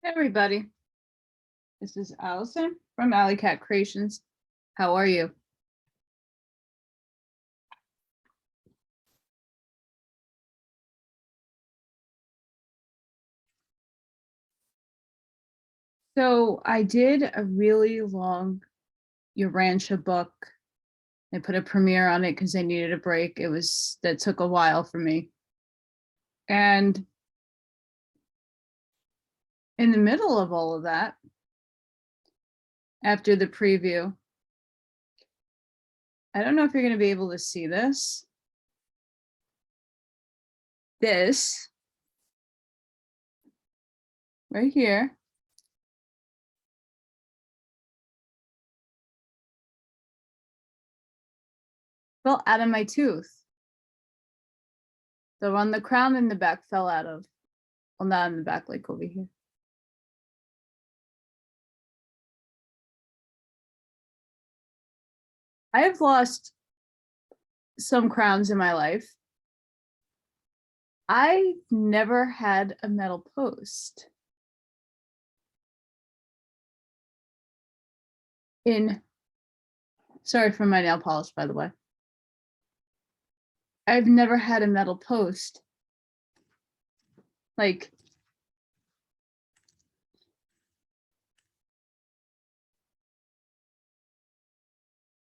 Hey everybody, this is Allison from Allykatkreations. How are you? So I did a really long Urantia book. I put a premiere on it because I needed a break. That took a while for me. And in the middle of all of that, after the preview, I don't know if you're going to be able to see this. This right here fell out of my tooth. The one, the crown in the back fell out of, well, not in the back, like over here. I have lost some crowns in my life. I never had a metal post. Sorry for my nail polish, by the way. I've never had a metal post. Like,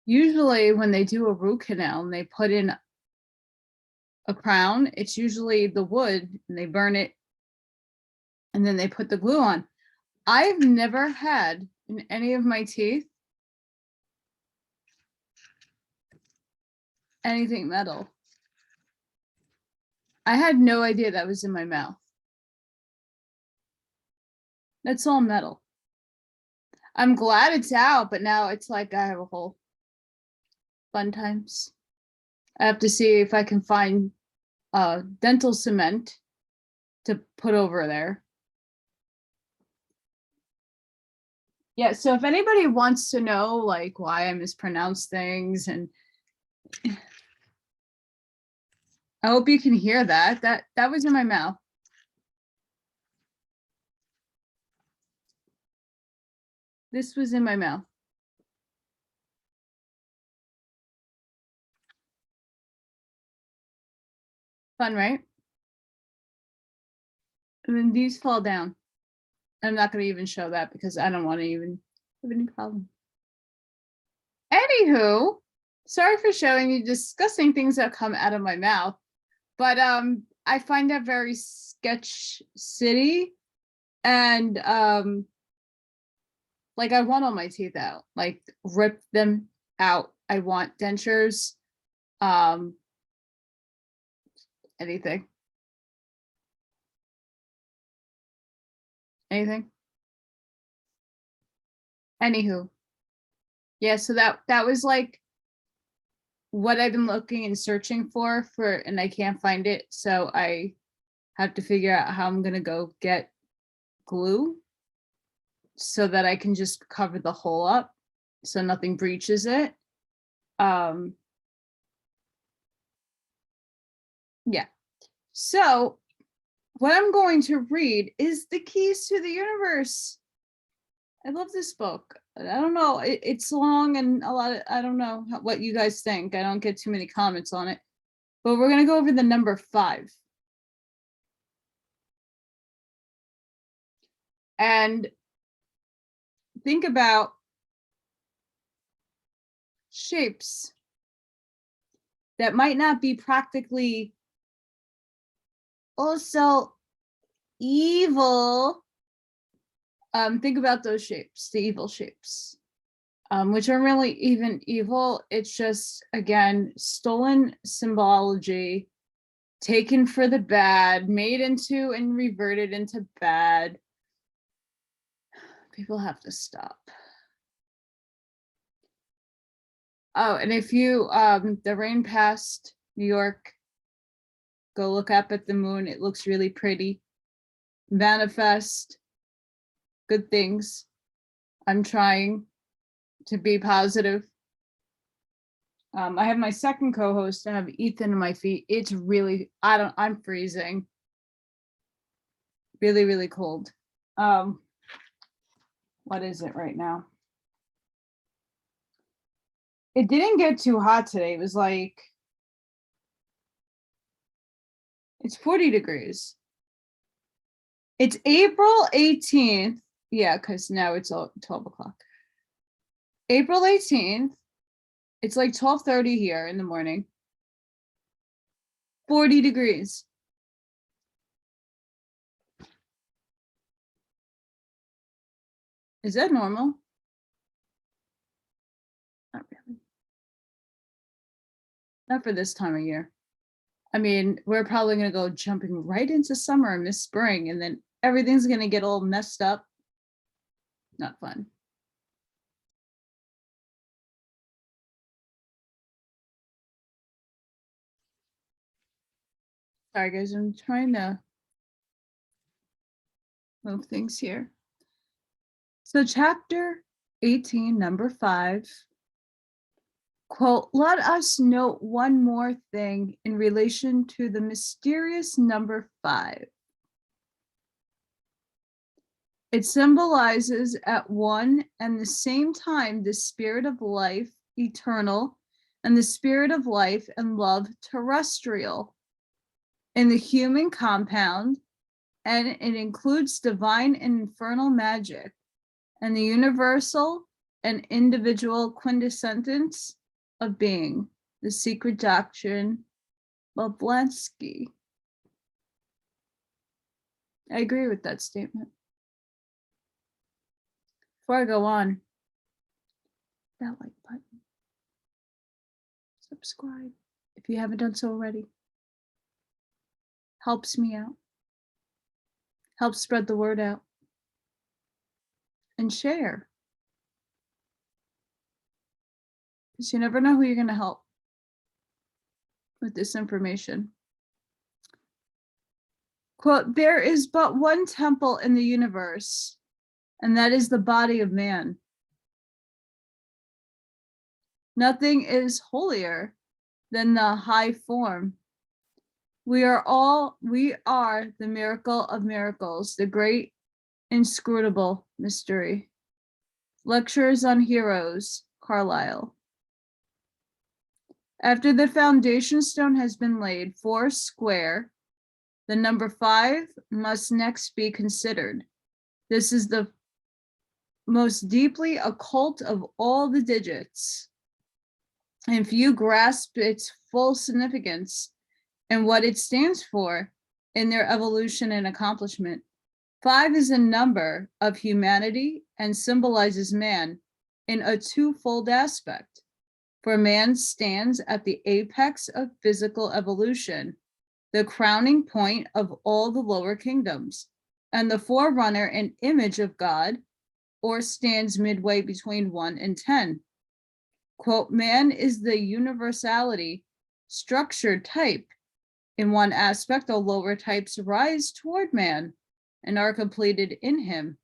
usually when they do a root canal and they put in a crown, it's usually the wood and they burn it and then they put the glue on. I've never had in any of my teeth anything metal. I had no idea that was in my mouth. That's all metal. I'm glad it's out, but now it's like I have a whole fun times. I have to see if I can find dental cement to put over there. Yeah, so if anybody wants to know like why I mispronounce things, and I hope you can hear that. That was in my mouth. This was in my mouth. Fun, right? And then these fall down. I'm not going to even show that because I don't want to even have any problem. Anywho, sorry for showing you disgusting things that come out of my mouth, but I find that very sketch city, and like I want all my teeth out, like rip them out. I want dentures, anything. Anywho, yeah, so that was like what I've been looking and searching for, and I can't find it, so I have to figure out how I'm gonna go get glue so that I can just cover the hole up so nothing breaches it. Yeah, so what I'm going to read is The Keys to the Universe. I love this book. I don't know, it's long and a lot of, I don't know what you guys think. I don't get too many comments on it, but we're going to go over the number 5. And think about shapes that might not be practically also evil. Think about those shapes, the evil shapes, which aren't really even evil. It's just, again, stolen symbology, taken for the bad, made into and reverted into bad. People have to stop. Oh, and if you, the rain passed New York, go look up at the moon. It looks really pretty. Manifest good things. I'm trying to be positive. I have my second co-host. I have Ethan in my feet. It's really, I'm freezing. Really, really cold. What is it right now? It didn't get too hot today. It was like, it's 40 degrees. It's April 18th. Yeah, because now it's 12 o'clock. April 18th. It's like 12:30 here in the morning. 40 degrees. Is that normal? Not really. Not for this time of year. I mean, we're probably going to go jumping right into summer and miss spring, and then everything's going to get all messed up. Not fun. Sorry, guys, I'm trying to move things here. So chapter 18, number 5, quote, let us note one more thing in relation to the mysterious number 5. It symbolizes at one and the same time the spirit of life, eternal, and the spirit of life and love, terrestrial, in the human compound, and it includes divine and infernal magic, and the universal and individual quintessence of being, the secret doctrine of Blansky. I agree with that statement. Before I go on, that like button, subscribe if you haven't done so already. Helps me out. Helps spread the word out. And share. Because you never know who you're going to help with this information. Quote, there is but one temple in the universe, and that is the body of man. Nothing is holier than the high form. We are the miracle of miracles, the great inscrutable mystery. Lectures on Heroes, Carlyle. After the foundation stone has been laid, 4 square, the number 5 must next be considered. This is the most deeply occult of all the digits. And few grasp its full significance and what it stands for in their evolution and accomplishment. 5 is a number of humanity and symbolizes man in a twofold aspect. For man stands at the apex of physical evolution, the crowning point of all the lower kingdoms, and the forerunner and image of God, or stands midway between 1 and 10. Quote, man is the universality structured type. In one aspect, all lower types rise toward man and are completed in him.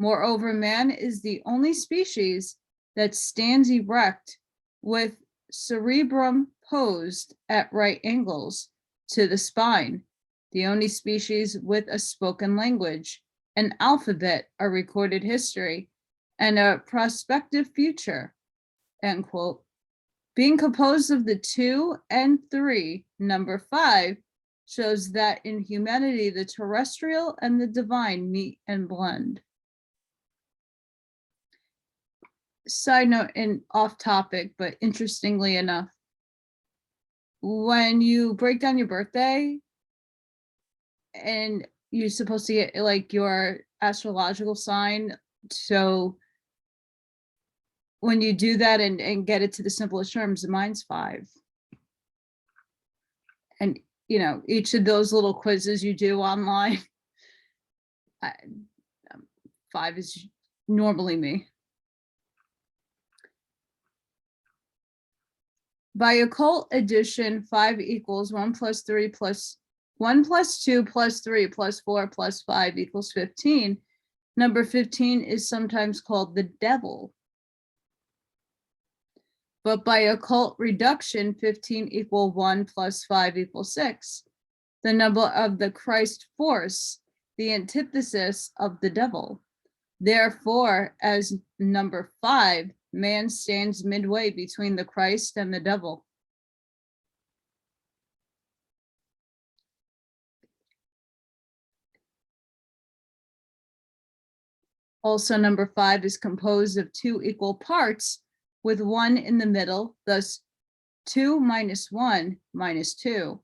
Moreover, man is the only species that stands erect with cerebrum posed at right angles to the spine, the only species with a spoken language, an alphabet, a recorded history, and a prospective future, end quote. Being composed of the 2 and 3, number 5 shows that in humanity, the terrestrial and the divine meet and blend. Side note and off topic, but interestingly enough, when you break down your birthday and you're supposed to get like your astrological sign, so when you do that and get it to the simplest terms, mine's 5. And, you know, each of those little quizzes you do online, 5 is normally me. By occult addition, 5 equals 1 plus 3 plus 1 plus 2 plus 3 plus 4 plus 5 equals 15. Number 15 is sometimes called the devil. But by occult reduction, 15 equal 1 plus 5 equals 6. The number of the Christ force, the antithesis of the devil. Therefore, as number 5, man stands midway between the Christ and the devil. Also, number 5 is composed of 2 equal parts with 1 in the middle, thus 2 minus 1 minus 2,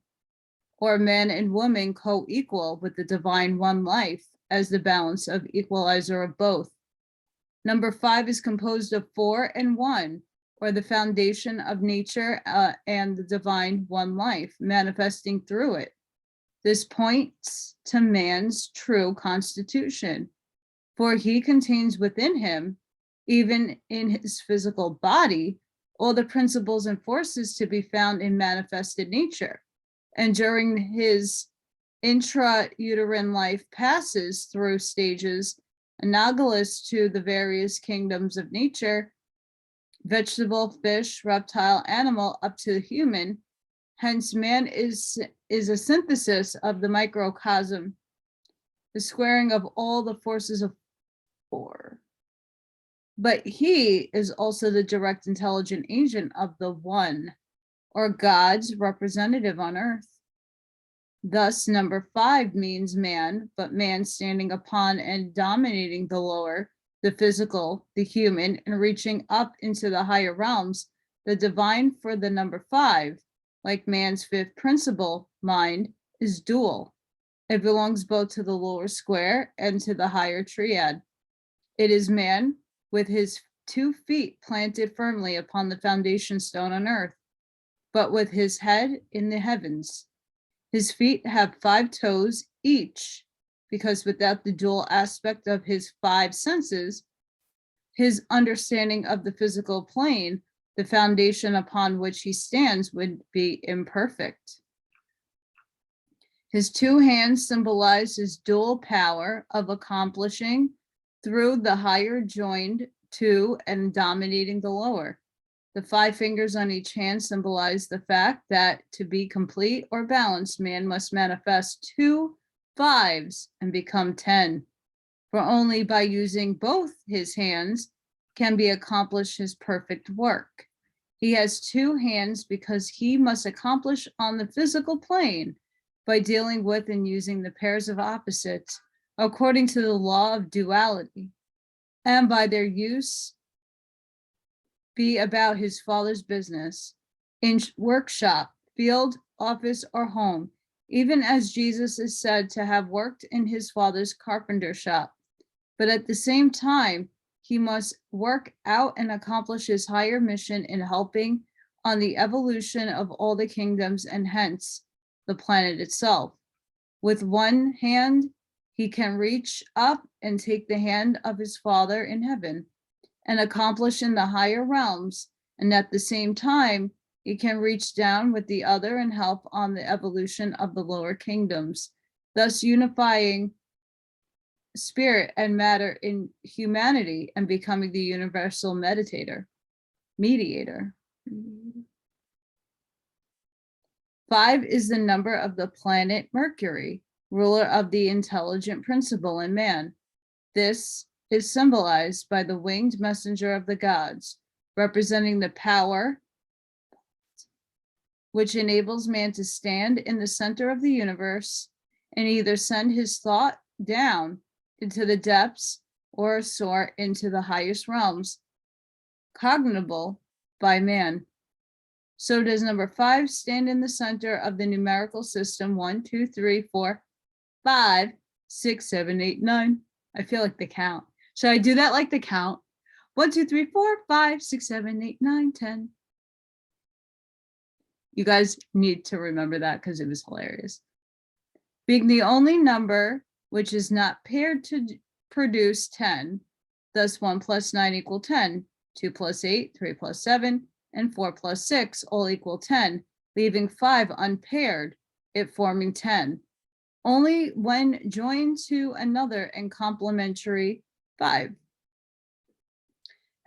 or man and woman co-equal with the divine one life as the balance of equalizer of both. Number 5 is composed of 4 and 1, or the foundation of nature and the divine one life manifesting through it. This points to man's true constitution, for he contains within him, even in his physical body, all the principles and forces to be found in manifested nature. And during his intrauterine life passes through stages analogous to the various kingdoms of nature, vegetable, fish, reptile, animal, up to human. Hence, man is a synthesis of the microcosm, the squaring of all the forces of 4. But he is also the direct intelligent agent of the one, or God's representative on earth. Thus, number 5 means man, but man standing upon and dominating the lower, the physical, the human, and reaching up into the higher realms. The divine for the number 5, like man's 5th principle, mind, is dual. It belongs both to the lower square and to the higher triad. It is man with his 2 feet planted firmly upon the foundation stone on earth, but with his head in the heavens. His feet have 5 toes each, because without the dual aspect of his 5 senses, his understanding of the physical plane, the foundation upon which he stands, would be imperfect. His 2 hands symbolize his dual power of accomplishing through the higher joined to and dominating the lower. The 5 fingers on each hand symbolize the fact that to be complete or balanced, man must manifest 2 5s and become 10. For only by using both his hands can be accomplished his perfect work. He has 2 hands because he must accomplish on the physical plane by dealing with and using the pairs of opposites according to the law of duality, and by their use be about his father's business, in workshop, field, office, or home, even as Jesus is said to have worked in his father's carpenter shop. But at the same time, he must work out and accomplish his higher mission in helping on the evolution of all the kingdoms and hence the planet itself. With one hand, he can reach up and take the hand of his Father in heaven and accomplish in the higher realms, and at the same time, he can reach down with the other and help on the evolution of the lower kingdoms, thus unifying spirit and matter in humanity and becoming the universal mediator. 5 is the number of the planet Mercury, ruler of the intelligent principle in man. This is symbolized by the winged messenger of the gods, representing the power which enables man to stand in the center of the universe and either send his thought down into the depths or soar into the highest realms, cognizable by man. So does number 5 stand in the center of the numerical system 1, 2, 3, 4, 5, 6, 7, 8, 9. I feel like the count. Should I do that like the count? 1, 2, 3, 4, 5, 6, 7, 8, 9, 10. You guys need to remember that because it was hilarious. Being the only number which is not paired to produce 10, thus 1 plus 9 equal 10, 2 plus 8, 3 plus 7, and 4 plus 6 all equal 10, leaving 5 unpaired, it forming 10. Only when joined to another and complementary 5.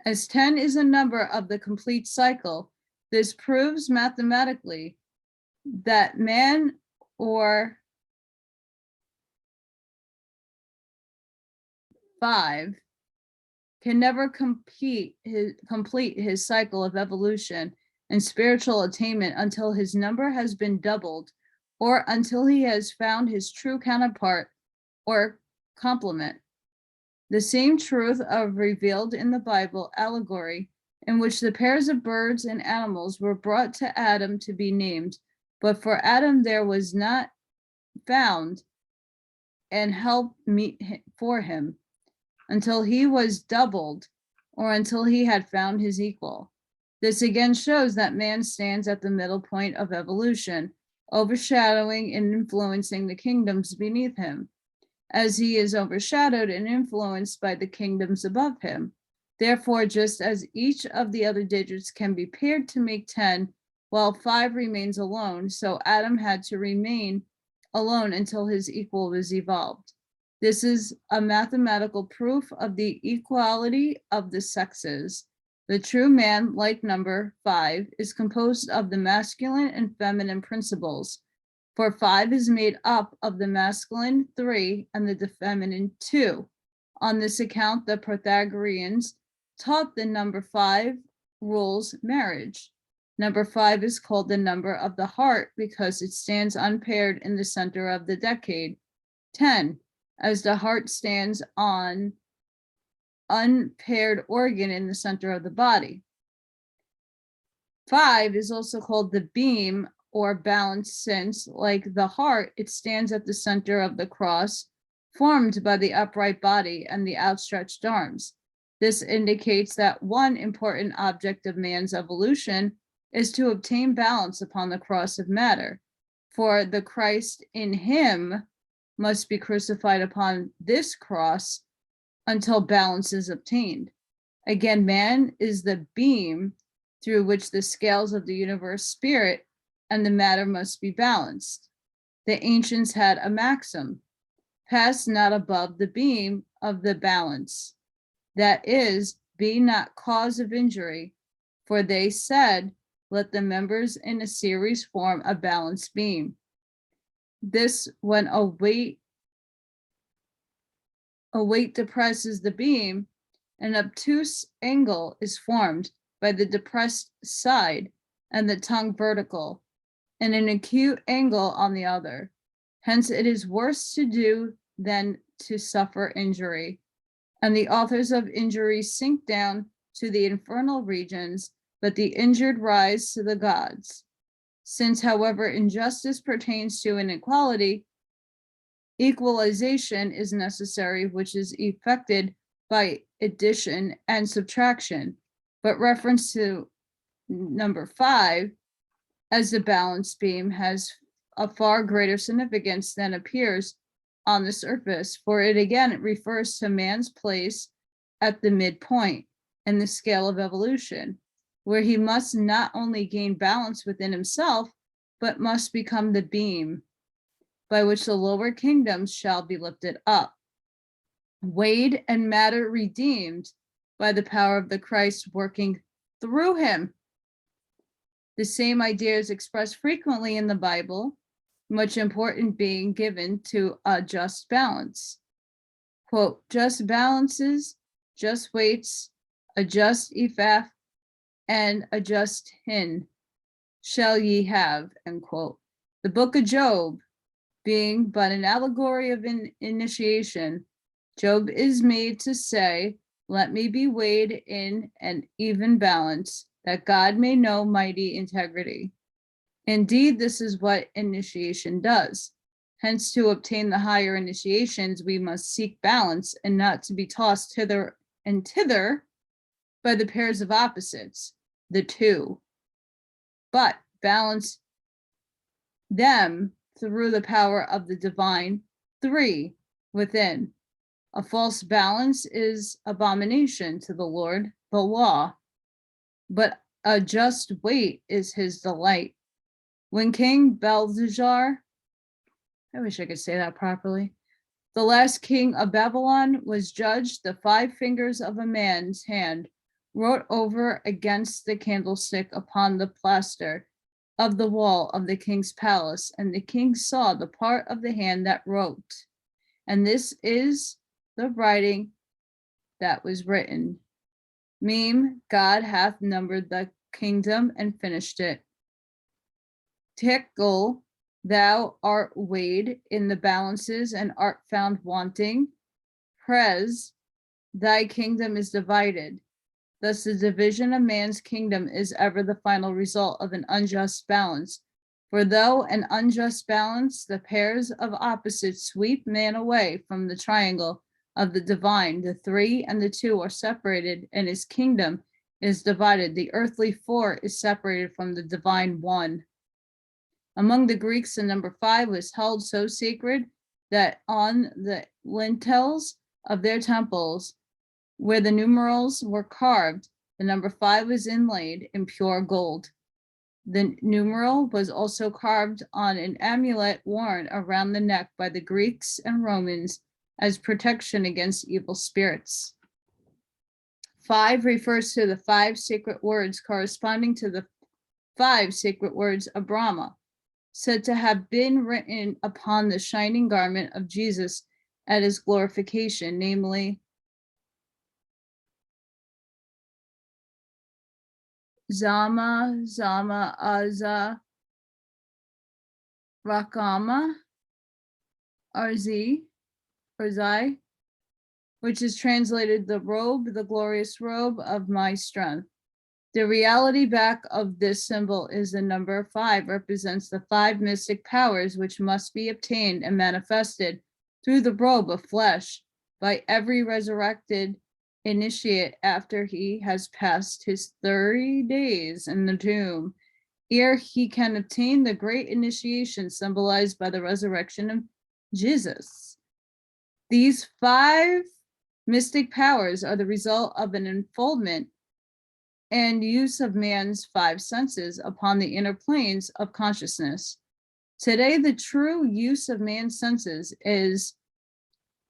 As 10 is a number of the complete cycle, this proves mathematically that man or 5 can never complete his cycle of evolution and spiritual attainment until his number has been doubled, or until he has found his true counterpart or complement. The same truth of revealed in the Bible allegory, in which the pairs of birds and animals were brought to Adam to be named, but for Adam there was not found and help meet for him until he was doubled, or until he had found his equal. This again shows that man stands at the middle point of evolution, overshadowing and influencing the kingdoms beneath him, as he is overshadowed and influenced by the kingdoms above him. Therefore, just as each of the other digits can be paired to make 10, while 5 remains alone, so Adam had to remain alone until his equal was evolved. This is a mathematical proof of the equality of the sexes. The true man, like number 5, is composed of the masculine and feminine principles, for 5 is made up of the masculine 3 and the feminine 2. On this account, the Pythagoreans taught the number 5 rules marriage. Number 5 is called the number of the heart because it stands unpaired in the center of the decade. 10, as the heart stands on unpaired organ in the center of the body. 5 is also called the beam or balance, since, like the heart, it stands at the center of the cross formed by the upright body and the outstretched arms. This indicates that one important object of man's evolution is to obtain balance upon the cross of matter, for the Christ in him must be crucified upon this cross until balance is obtained. Again, man is the beam through which the scales of the universe spirit and the matter must be balanced. The ancients had a maxim, pass not above the beam of the balance. That is, be not cause of injury, for they said, let the members in a series form a balanced beam. This, when a weight depresses the beam, an obtuse angle is formed by the depressed side and the tongue vertical, and an acute angle on the other. Hence, it is worse to do than to suffer injury. And the authors of injury sink down to the infernal regions, but the injured rise to the gods. Since, however, injustice pertains to inequality, equalization is necessary, which is effected by addition and subtraction. But reference to number 5 as the balance beam has a far greater significance than appears on the surface, for it again refers to man's place at the midpoint in the scale of evolution, where he must not only gain balance within himself, but must become the beam by which the lower kingdoms shall be lifted up, weighed and matter redeemed by the power of the Christ working through him. The same idea is expressed frequently in the Bible, much importance being given to a just balance. Quote, just balances, just weights, a just ephah, and a just hin shall ye have, end quote. The book of Job being but an allegory of initiation, Job is made to say, let me be weighed in an even balance, that God may know mighty integrity. Indeed, this is what initiation does. Hence, to obtain the higher initiations, we must seek balance and not to be tossed hither and thither by the pairs of opposites, the two, but balance them through the power of the divine 3 within. A false balance is abomination to the Lord, the law, but a just weight is his delight. When King Belshazzar, I wish I could say that properly, the last king of Babylon was judged, the 5 fingers of a man's hand wrote over against the candlestick upon the plaster of the wall of the king's palace, and the king saw the part of the hand that wrote. And this is the writing that was written. Meme, God hath numbered the kingdom and finished it. Tickle, thou art weighed in the balances and art found wanting. Pres, thy kingdom is divided. Thus the division of man's kingdom is ever the final result of an unjust balance. For though an unjust balance, the pairs of opposites sweep man away from the triangle of the divine, the 3 and the 2 are separated, and his kingdom is divided. The earthly 4 is separated from the divine 1. Among the Greeks, the number 5 was held so sacred that on the lintels of their temples, where the numerals were carved, the number 5 was inlaid in pure gold. The numeral was also carved on an amulet worn around the neck by the Greeks and Romans as protection against evil spirits. 5 refers to the 5 sacred words corresponding to the 5 sacred words of Brahma, said to have been written upon the shining garment of Jesus at his glorification, namely, Zama, Zama, Aza, Rakama, Arzi, or Zai, which is translated the robe, the glorious robe of my strength. The reality back of this symbol is the number 5 represents the 5 mystic powers which must be obtained and manifested through the robe of flesh by every resurrected initiate after he has passed his 30 days in the tomb, ere he can obtain the great initiation symbolized by the resurrection of Jesus. These 5 mystic powers are the result of an unfoldment and use of man's 5 senses upon the inner planes of consciousness. Today, the true use of man's senses is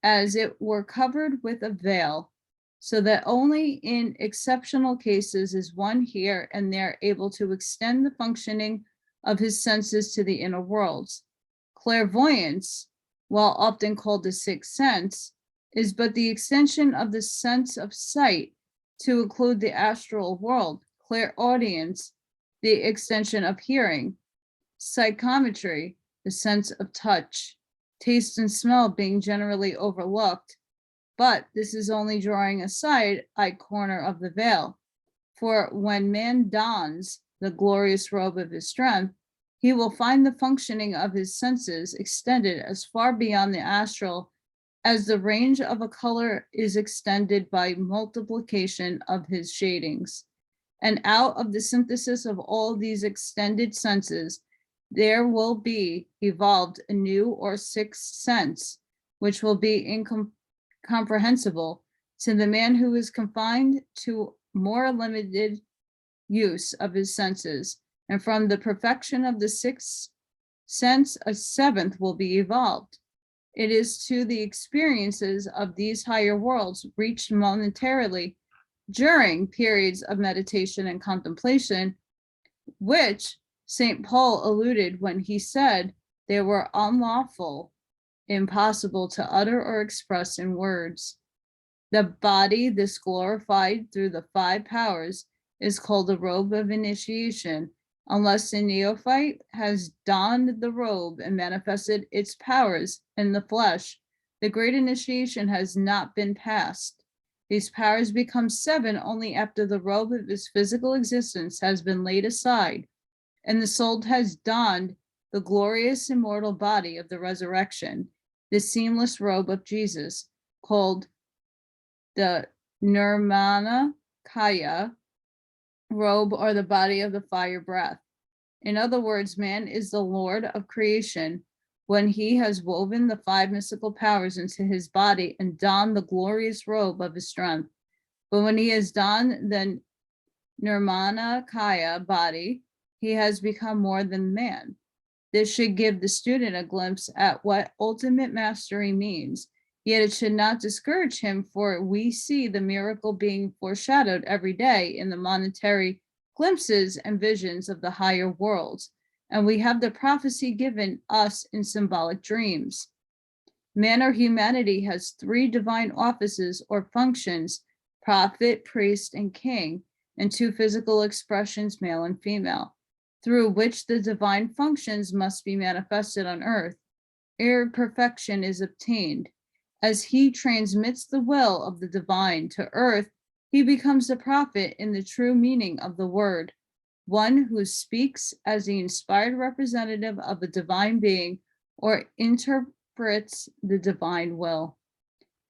as it were covered with a veil, so that only in exceptional cases is one here and there able to extend the functioning of his senses to the inner worlds. Clairvoyance, while often called the 6th sense, is but the extension of the sense of sight to include the astral world. Clairaudience, the extension of hearing. Psychometry, the sense of touch. Taste and smell being generally overlooked, but this is only drawing aside a corner of the veil. For when man dons the glorious robe of his strength, he will find the functioning of his senses extended as far beyond the astral as the range of a color is extended by multiplication of his shadings. And out of the synthesis of all these extended senses, there will be evolved a new or 6th sense, which will be incomprehensible to the man who is confined to more limited use of his senses. And from the perfection of the 6th sense, a 7th will be evolved. It is to the experiences of these higher worlds reached momentarily during periods of meditation and contemplation, which St. Paul alluded when he said they were unlawful, impossible to utter or express in words. The body, this glorified through the 5 powers, is called the robe of initiation, unless the neophyte has donned the robe and manifested its powers in the flesh. The great initiation has not been passed. These powers become 7 only after the robe of his physical existence has been laid aside, and the soul has donned the glorious immortal body of the resurrection, the seamless robe of Jesus, called the Nirmana Kaya robe, or the body of the fire breath. In other words, man is the Lord of creation when he has woven the 5 mystical powers into his body and donned the glorious robe of his strength. But when he has donned the Nirmana Kaya body, he has become more than man. This should give the student a glimpse at what ultimate mastery means, yet it should not discourage him, for we see the miracle being foreshadowed every day in the monetary glimpses and visions of the higher worlds, and we have the prophecy given us in symbolic dreams. Man or humanity has three divine offices or functions: prophet, priest, and king, and two physical expressions, male and female, through which the divine functions must be manifested on earth. Ere perfection is obtained, as he transmits the will of the divine to earth, he becomes a prophet in the true meaning of the word, one who speaks as the inspired representative of a divine being or interprets the divine will.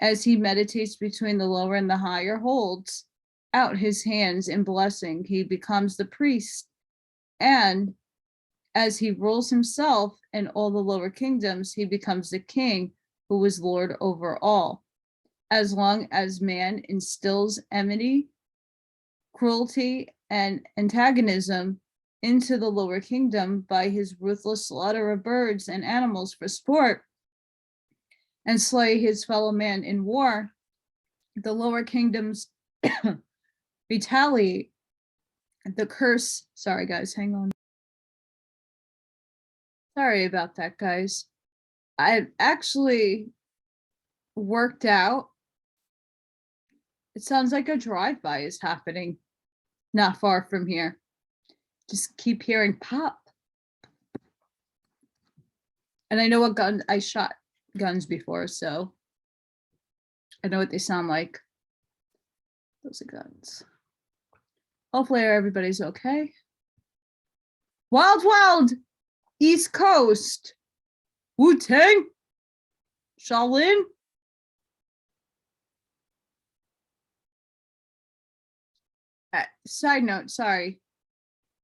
As he meditates between the lower and the higher, holds out his hands in blessing, he becomes the priest, and as he rules himself and all the lower kingdoms, he becomes the king who is Lord over all. As long as man instills enmity, cruelty, and antagonism into the lower kingdom by his ruthless slaughter of birds and animals for sport, and slay his fellow man in war, the lower kingdoms retaliate. The curse, sorry guys, hang on. Sorry about that, guys. I've actually worked out. It sounds like a drive-by is happening not far from here. Just keep hearing pop. And I know what gun, I shot guns before, so I know what they sound like. Those are guns. Hopefully everybody's okay. Wild, wild, East Coast. Wu-Tang, Shaolin. Side note, sorry.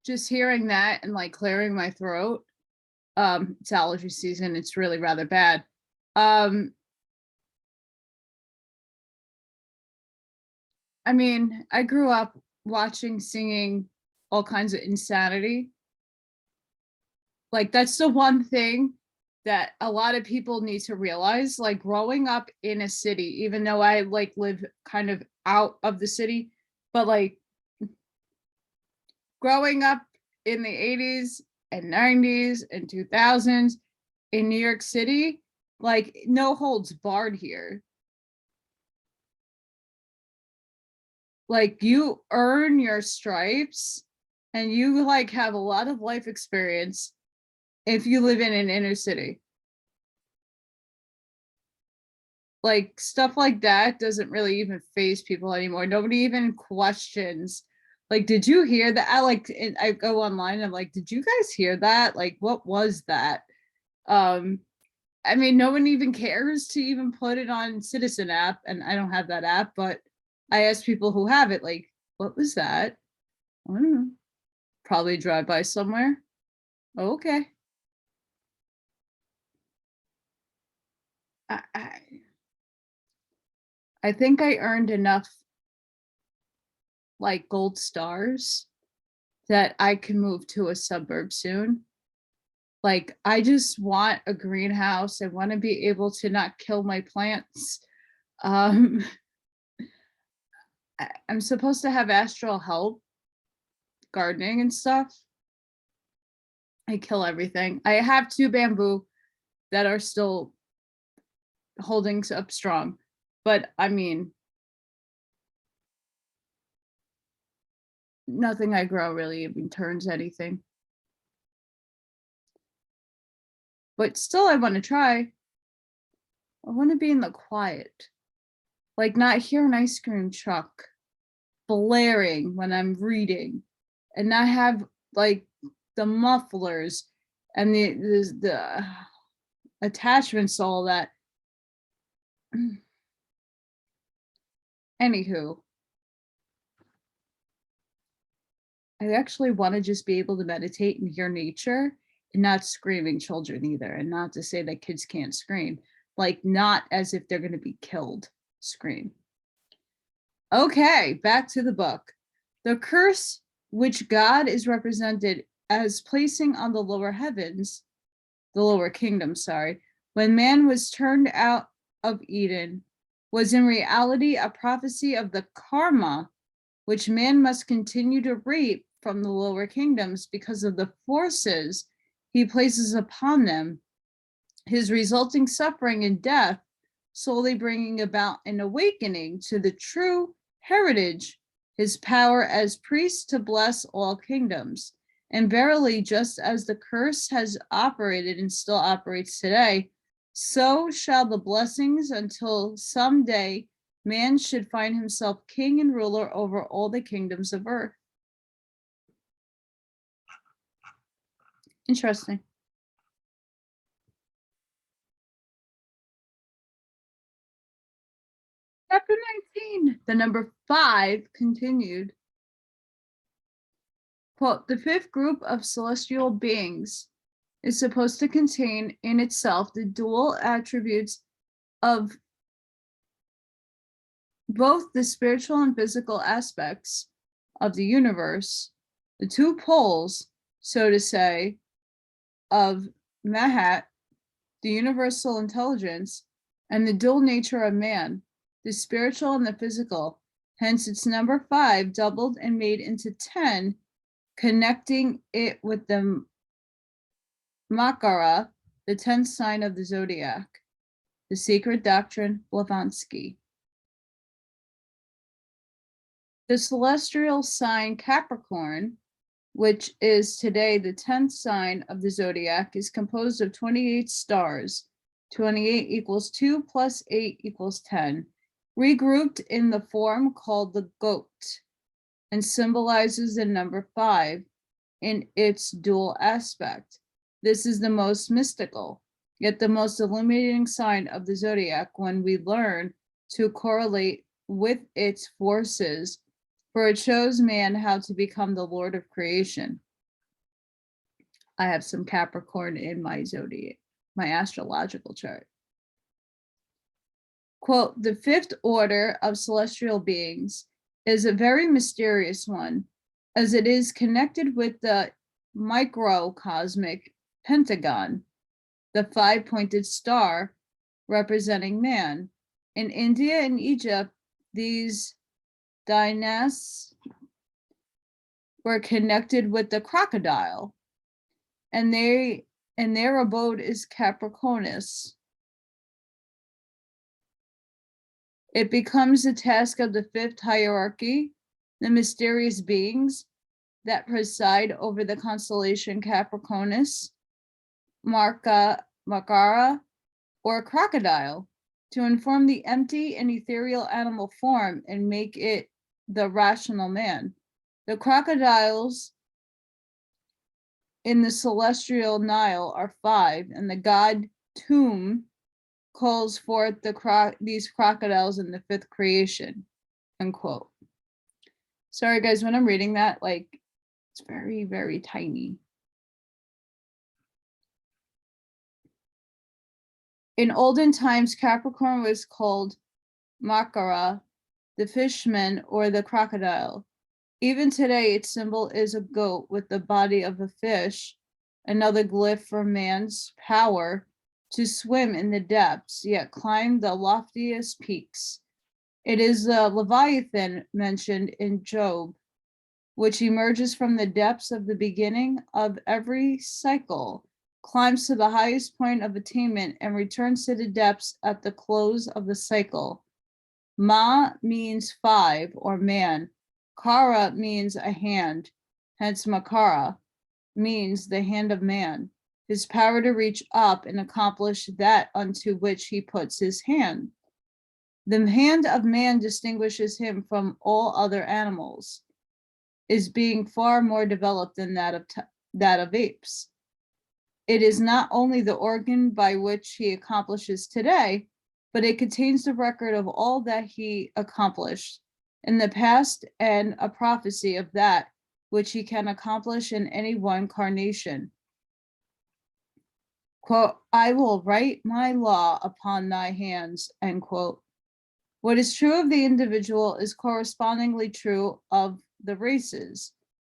Just hearing that and like clearing my throat. It's allergy season. It's really rather bad. I mean, I grew up watching, singing all kinds of insanity. Like, that's the one thing that a lot of people need to realize. Like, growing up in a city, even though I like live kind of out of the city, but like growing up in the 80s and 90s and 2000s in New York City, like, no holds barred here. Like, you earn your stripes and you like have a lot of life experience if you live in an inner city. Like, stuff like that doesn't really even faze people anymore. Nobody even questions, like, did you hear that? I go online and I'm like, did you guys hear that? Like, what was that? I mean, no one even cares to even put it on Citizen app, and I don't have that app, but I ask people who have it, like, what was that? I don't know. Probably drive by somewhere. Okay. I think I earned enough like gold stars that I can move to a suburb soon. Like, I just want a greenhouse. I want to be able to not kill my plants. I'm supposed to have astral help gardening and stuff. I kill everything. I have 2 bamboo that are still holding up strong, but I mean, nothing I grow really even turns anything. But still, I want to try. I want to be in the quiet, like not hear an ice cream truck blaring when I'm reading, and not have like the mufflers and the attachments, all that. Anywho, I actually want to just be able to meditate and hear nature and not screaming children either. And not to say that kids can't scream, like not as if they're going to be killed scream. Okay, back to the book. The curse which God is represented as placing on the lower heavens, the lower kingdom, sorry, when man was turned out of Eden, was in reality a prophecy of the karma which man must continue to reap from the lower kingdoms because of the forces he places upon them his resulting suffering and death slowly bringing about an awakening to the true heritage, his power as priest to bless all kingdoms. And verily, just as the curse has operated and still operates today, so shall the blessings until someday man should find himself king and ruler over all the kingdoms of earth. Interesting. Chapter 19, the number 5 continued. Quote, the fifth group of celestial beings is supposed to contain in itself the dual attributes of both the spiritual and physical aspects of the universe, the two poles, so to say, of Mahat, the universal intelligence, and the dual nature of man, the spiritual and the physical. Hence, its number 5 doubled and made into 10, connecting it with the Makara, the 10th sign of the zodiac, the sacred doctrine Blavatsky. The celestial sign Capricorn, which is today the 10th sign of the zodiac, is composed of 28 stars. 28 equals 2 plus 8 equals 10, regrouped in the form called the goat, and symbolizes the number 5 in its dual aspect. This is the most mystical, yet the most illuminating sign of the zodiac when we learn to correlate with its forces, for it shows man how to become the Lord of creation. I have some Capricorn in my zodiac, my astrological chart. Quote, the fifth order of celestial beings is a very mysterious one, as it is connected with the microcosmic pentagon, the 5-pointed star representing man. In India and Egypt, these dynasties were connected with the crocodile, and their abode is Capricornus. It becomes the task of the fifth hierarchy, the mysterious beings that preside over the constellation Capricornus, Makara, or crocodile, to inform the empty and ethereal animal form and make it the rational man. The crocodiles in the celestial Nile are 5, and the god Tum calls forth these crocodiles in the 5th creation, unquote. Sorry guys, when I'm reading that, like, it's very, very tiny. In olden times, Capricorn was called Makara, the fishman or the crocodile. Even today, its symbol is a goat with the body of a fish, another glyph for man's power to swim in the depths, yet climb the loftiest peaks. It is the Leviathan mentioned in Job, which emerges from the depths of the beginning of every cycle, climbs to the highest point of attainment, and returns to the depths at the close of the cycle. Ma means 5 or man. Kara means a hand, hence Makara means the hand of man, his power to reach up and accomplish that unto which he puts his hand. The hand of man distinguishes him from all other animals, is being far more developed than that of apes. It is not only the organ by which he accomplishes today, but it contains the record of all that he accomplished in the past and a prophecy of that which he can accomplish in any one carnation. Quote, I will write my law upon thy hands, end quote. What is true of the individual is correspondingly true of the races.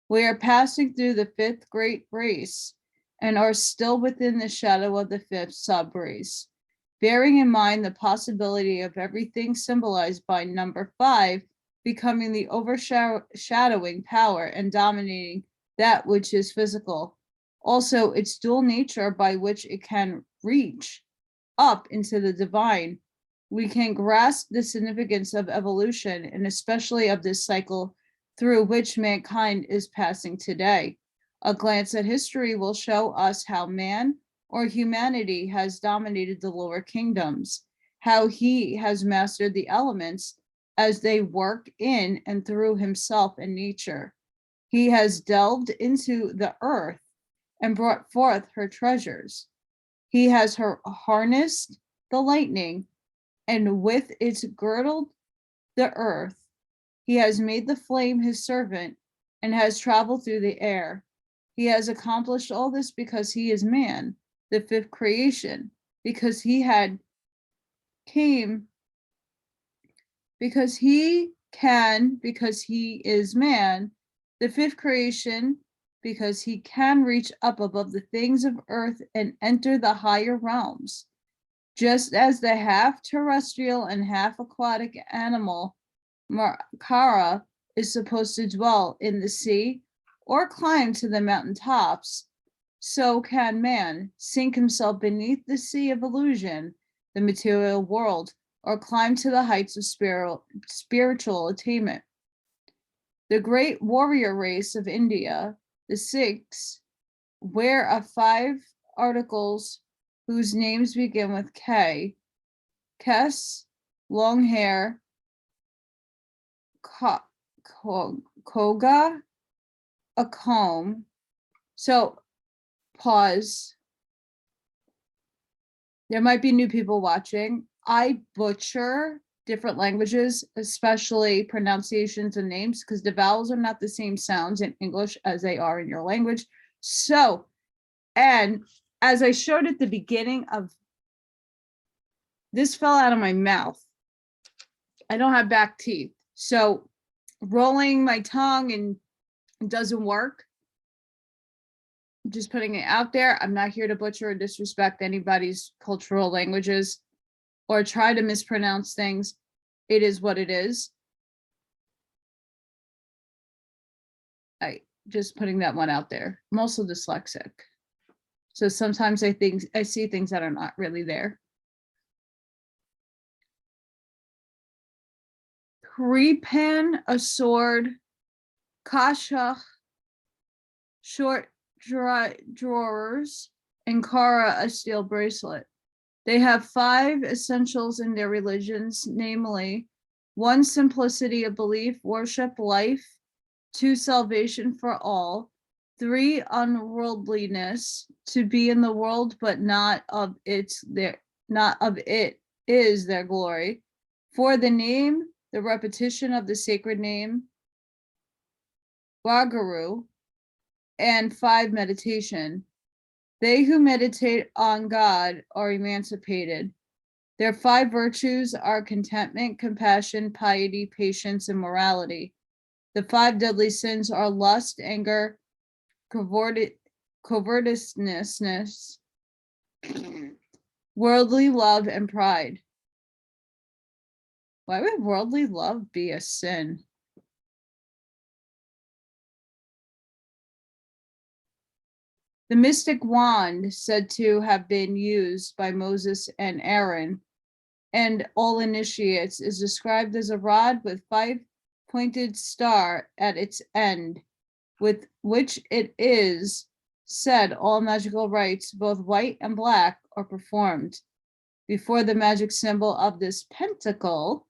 We are passing through the 5th great race and are still within the shadow of the 5th sub-race, bearing in mind the possibility of everything symbolized by number 5 becoming the overshadowing power and dominating that which is physical. Also its dual nature by which it can reach up into the divine. We can grasp the significance of evolution and especially of this cycle through which mankind is passing today. A glance at history will show us how man or humanity has dominated the lower kingdoms, how he has mastered the elements as they work in and through himself and nature. He has delved into the earth and brought forth her treasures. He has harnessed the lightning, and with its girdled the earth. He has made the flame his servant and has traveled through the air. He has accomplished all this because he is man, the fifth creation, because he is man, the fifth creation, because he can reach up above the things of earth and enter the higher realms. Just as the half terrestrial and half aquatic animal, Kara, is supposed to dwell in the sea or climb to the mountain tops, so can man sink himself beneath the sea of illusion, the material world, or climb to the heights of spiritual attainment. The great warrior race of India, the Sikhs, wear a 5 articles whose names begin with K: Kes, long hair; Koga, a comb. So, pause. There might be new people watching. I butcher different languages, especially pronunciations and names, because the vowels are not the same sounds in English as they are in your language. So, and as I showed at the beginning of, this fell out of my mouth. I don't have back teeth. So rolling my tongue and it doesn't work. I'm just putting it out there. I'm not here to butcher or disrespect anybody's cultural languages or try to mispronounce things. It is what it is. I just putting that one out there. I'm also dyslexic. So sometimes I see things that are not really there. Kripan, a sword; Kasha, short drawers; and Kara, a steel bracelet. They have 5 essentials in their religions, namely 1, simplicity of belief, worship, life; 2, salvation for all; 3, unworldliness, to be in the world but not of it is their glory; 4, the name, the repetition of the sacred name, Wagaru; and 5, meditation. They who meditate on God are emancipated. Their 5 virtues are contentment, compassion, piety, patience, and morality. The 5 deadly sins are lust, anger, covetousness, worldly love, and pride. Why would worldly love be a sin? The mystic wand, said to have been used by Moses and Aaron and all initiates, is described as a rod with 5-pointed star at its end, with which it is said all magical rites, both white and black, are performed. Before the magic symbol of this pentacle,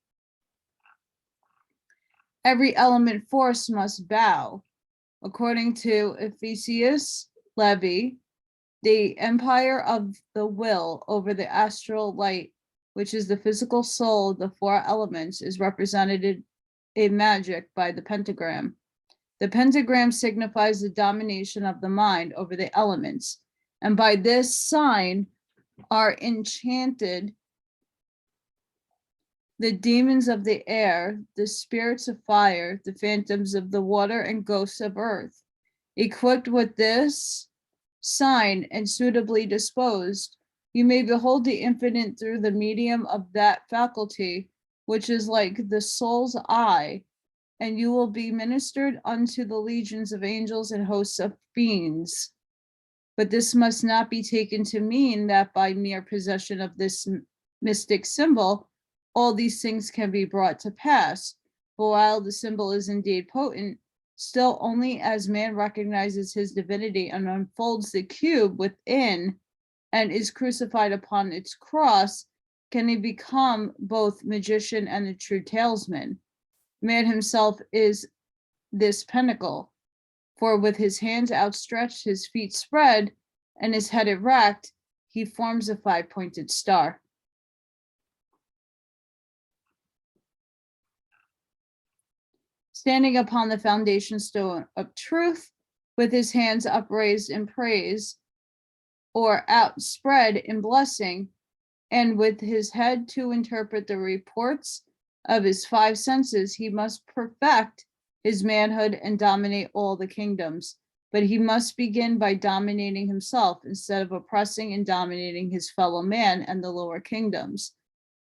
every element force must bow. According to Ephesius Levy, the empire of the will over the astral light, which is the physical soul of the 4 elements, is represented in magic by the pentagram. The pentagram signifies the domination of the mind over the elements, and by this sign are enchanted the demons of the air, the spirits of fire, the phantoms of the water, and ghosts of earth. Equipped with this sign and suitably disposed, you may behold the infinite through the medium of that faculty, which is like the soul's eye, and you will be ministered unto the legions of angels and hosts of fiends. But this must not be taken to mean that by mere possession of this mystic symbol, all these things can be brought to pass. For while the symbol is indeed potent, still only as man recognizes his divinity and unfolds the cube within and is crucified upon its cross, can he become both magician and a true talisman. Man himself is this pinnacle, for with his hands outstretched, his feet spread, and his head erect, he forms a five-pointed star. Standing upon the foundation stone of truth, with his hands upraised in praise, or outspread in blessing, and with his head to interpret the reports of his five senses, he must perfect his manhood and dominate all the kingdoms. But he must begin by dominating himself instead of oppressing and dominating his fellow man and the lower kingdoms.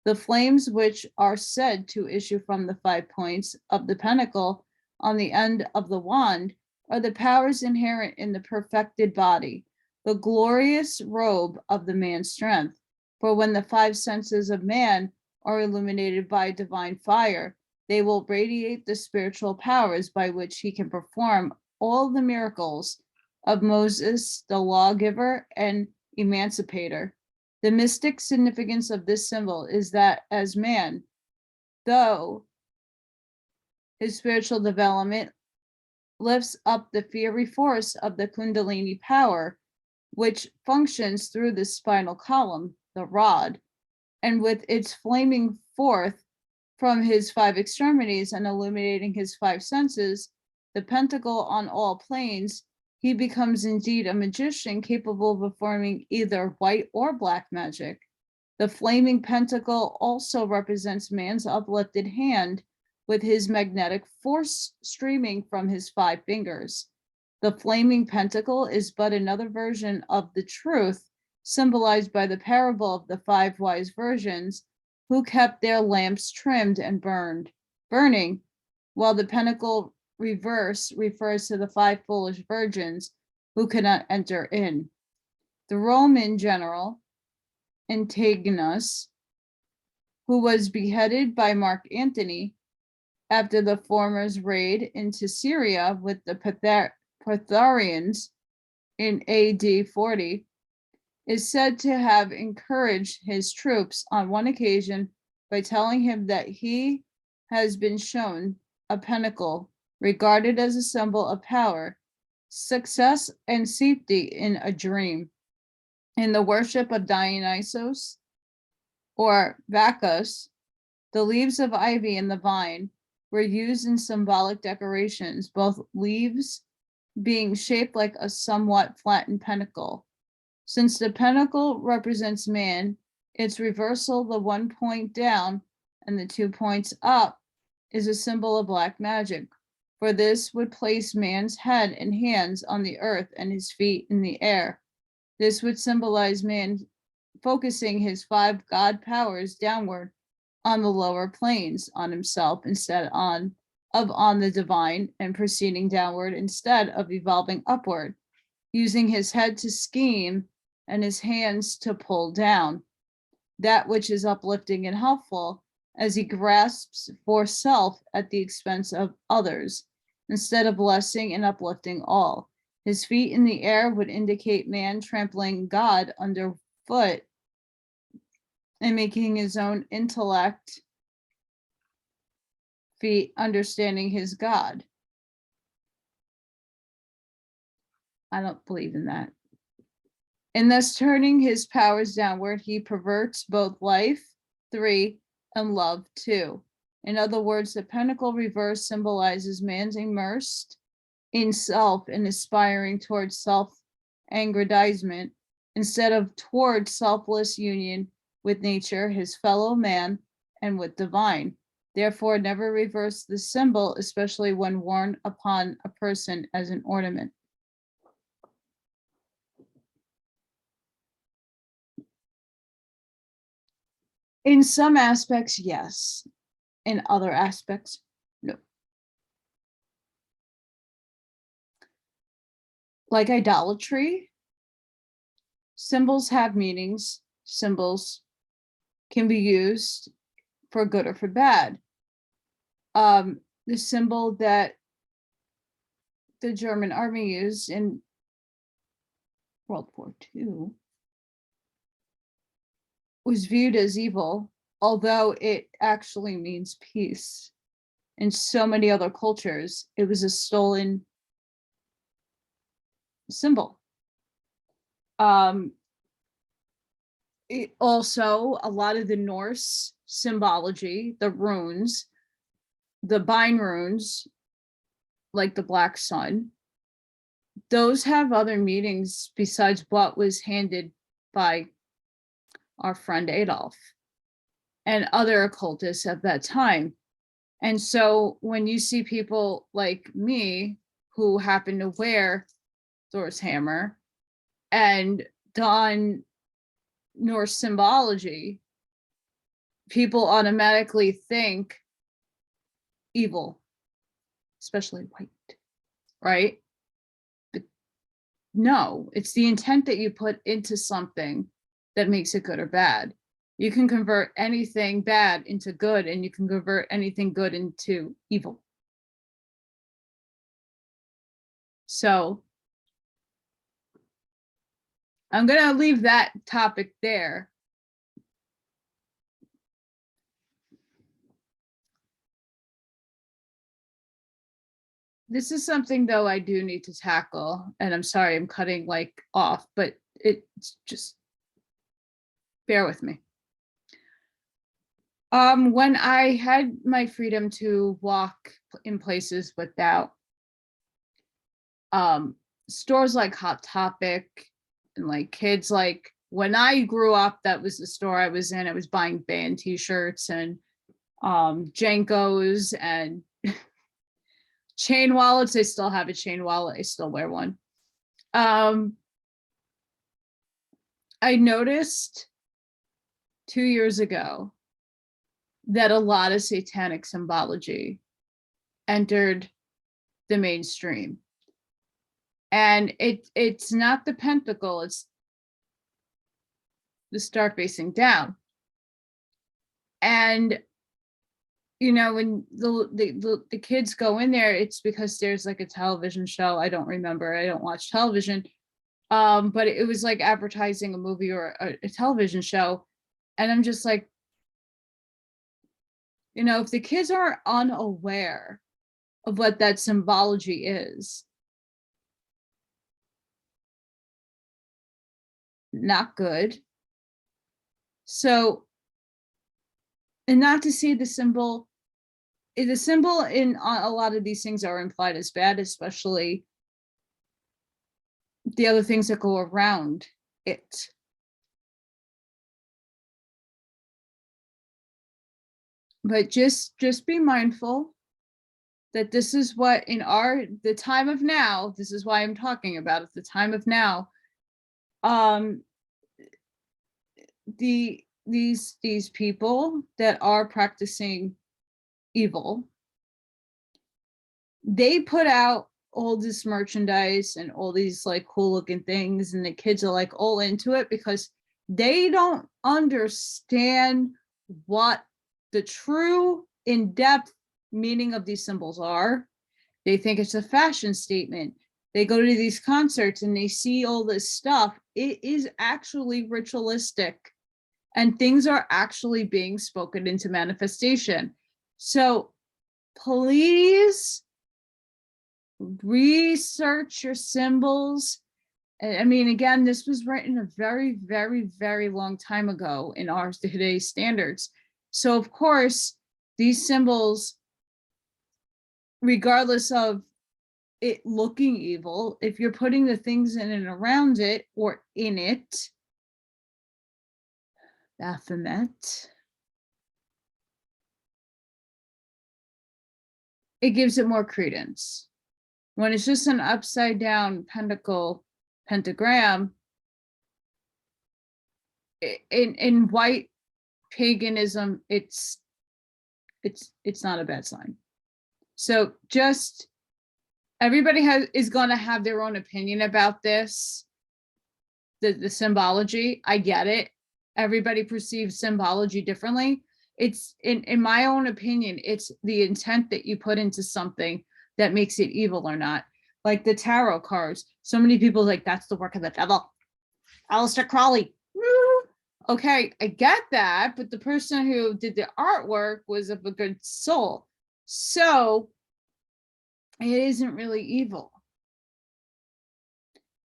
The flames which are said to issue from the 5 points of the pentacle on the end of the wand are the powers inherent in the perfected body, the glorious robe of the man's strength. For when the 5 senses of man are illuminated by divine fire, they will radiate the spiritual powers by which he can perform all the miracles of Moses, the lawgiver and emancipator. The mystic significance of this symbol is that as man, though his spiritual development lifts up the fiery force of the Kundalini power, which functions through the spinal column, the rod, and with its flaming forth from his 5 extremities and illuminating his 5 senses, the pentacle on all planes, he becomes indeed a magician capable of performing either white or black magic. The flaming pentacle also represents man's uplifted hand with his magnetic force streaming from his 5 fingers. The flaming pentacle is but another version of the truth symbolized by the parable of the 5 wise virgins who kept their lamps trimmed and burning, while the pentacle reverse refers to the 5 foolish virgins who could not enter in. The Roman general Antigonus, who was beheaded by Mark Antony after the former's raid into Syria with the Parthians in AD 40, is said to have encouraged his troops on one occasion by telling him that he has been shown a pinnacle regarded as a symbol of power, success, and safety in a dream. In the worship of Dionysos or Bacchus, the leaves of ivy and the vine were used in symbolic decorations, both leaves being shaped like a somewhat flattened pentacle. Since the pentacle represents man, its reversal, the 1 point down and the 2 points up, is a symbol of black magic. For this would place man's head and hands on the earth and his feet in the air. This would symbolize man focusing his 5 God powers downward on the lower planes, on himself instead on the divine, and proceeding downward instead of evolving upward, using his head to scheme and his hands to pull down that which is uplifting and helpful, as he grasps for self at the expense of others, instead of blessing and uplifting all. His feet in the air would indicate man trampling God underfoot and making his own intellect feet understanding his God. I don't believe in that. In thus turning his powers downward, he perverts both life, 3, and love, 2. In other words, the pentacle reverse symbolizes man's immersed in self and aspiring towards self-aggrandizement instead of towards selfless union with nature, his fellow man, and with divine. Therefore, never reverse the symbol, especially when worn upon a person as an ornament. In some aspects, yes. In other aspects, no. Like idolatry, Symbols have meanings. Symbols can be used for good or for bad. The symbol that the German army used in World War II was viewed as evil, although it actually means peace. In so many other cultures, it was a stolen symbol. It also, a lot of the Norse symbology, the runes, the Bine runes, like the Black Sun, those have other meanings besides what was handed by our friend Adolf and other occultists at that time. And so when you see people like me who happen to wear Thor's hammer and don Norse symbology, people automatically think evil, especially white, right? But no, it's the intent that you put into something that makes it good or bad. You can convert anything bad into good, and you can convert anything good into evil. So I'm going to leave that topic there. This is something, though, I do need to tackle, and I'm sorry I'm cutting like off, but it's just bear with me. When I had my freedom to walk in places without stores like Hot Topic and like kids, like when I grew up, that was the store I was in. I was buying band t-shirts and Jenkos and chain wallets. I still have a chain wallet. I still wear one. I noticed 2 years ago that a lot of satanic symbology entered the mainstream. And it's not the pentacle, it's the star facing down. And you know, when the kids go in there, it's because there's like a television show. I don't remember, I don't watch television. But it was like advertising a movie or a television show. And I'm just like, you know, if the kids are unaware of what that symbology is, not good. So, and not to say the symbol in a lot of these things are implied as bad, especially the other things that go around it. But just be mindful that this is what in the time of now, this is why I'm talking about it, the time of now, these people that are practicing evil, they put out all this merchandise and all these like cool looking things, and the kids are like all into it because they don't understand what the true in-depth meaning of these symbols are. They think it's a fashion statement. They go to these concerts and they see all this stuff. It is actually ritualistic, and things are actually being spoken into manifestation. So please research your symbols. I mean, again, this was written a very, very, very long time ago in our today's standards. So of course, these symbols, regardless of it looking evil, if you're putting the things in and around it or in it, Baphomet, it gives it more credence. When it's just an upside down pentagram, in white paganism, it's not a bad sign. So just everybody is going to have their own opinion about this. the symbology. I get it. Everybody perceives symbology differently. It's in my own opinion, it's the intent that you put into something that makes it evil or not. Like the tarot cards. So many people like, that's the work of the devil. Aleister Crowley. Woo! Okay, I get that, but the person who did the artwork was of a good soul. So it isn't really evil.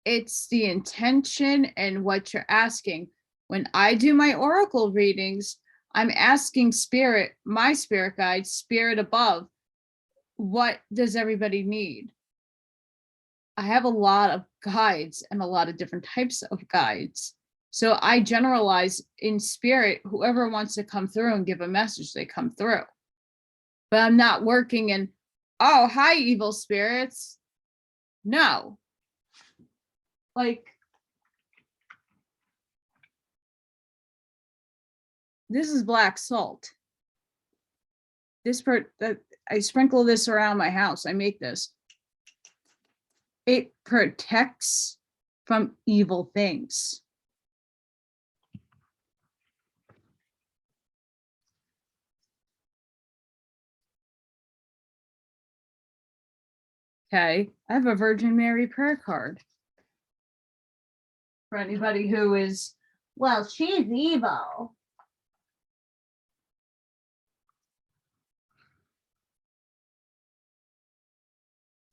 It's the intention and what you're asking. When I do my oracle readings, I'm asking spirit, my spirit guide, spirit above, what does everybody need? I have a lot of guides and a lot of different types of guides. So I generalize in spirit, whoever wants to come through and give a message, they come through. But I'm not working in, oh, hi, evil spirits. No. Like, this is black salt. This I sprinkle this around my house. I make this. It protects from evil things. Okay, I have a Virgin Mary prayer card. For anybody who is, well, she's evil.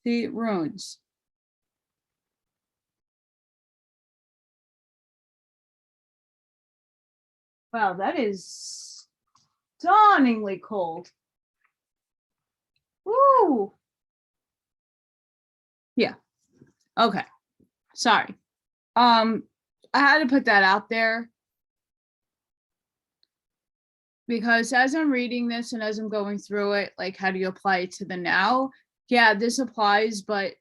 The runes. Wow, that is stunningly cold. Woo! Yeah. Okay. Sorry. I had to put that out there because as I'm reading this and as I'm going through it, like, how do you apply it to the now? Yeah, this applies, but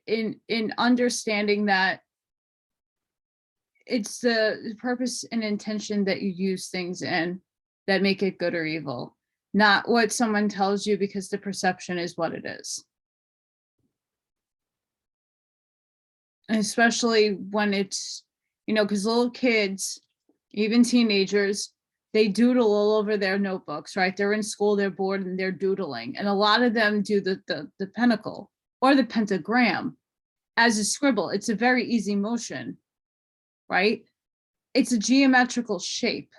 in understanding that it's the purpose and intention that you use things in that make it good or evil, not what someone tells you, because the perception is what it is. And especially when it's, because little kids, even teenagers, they doodle all over their notebooks, right? They're in school, they're bored, and they're doodling. And a lot of them do the pentacle or the pentagram as a scribble. It's a very easy motion, right? It's a geometrical shape.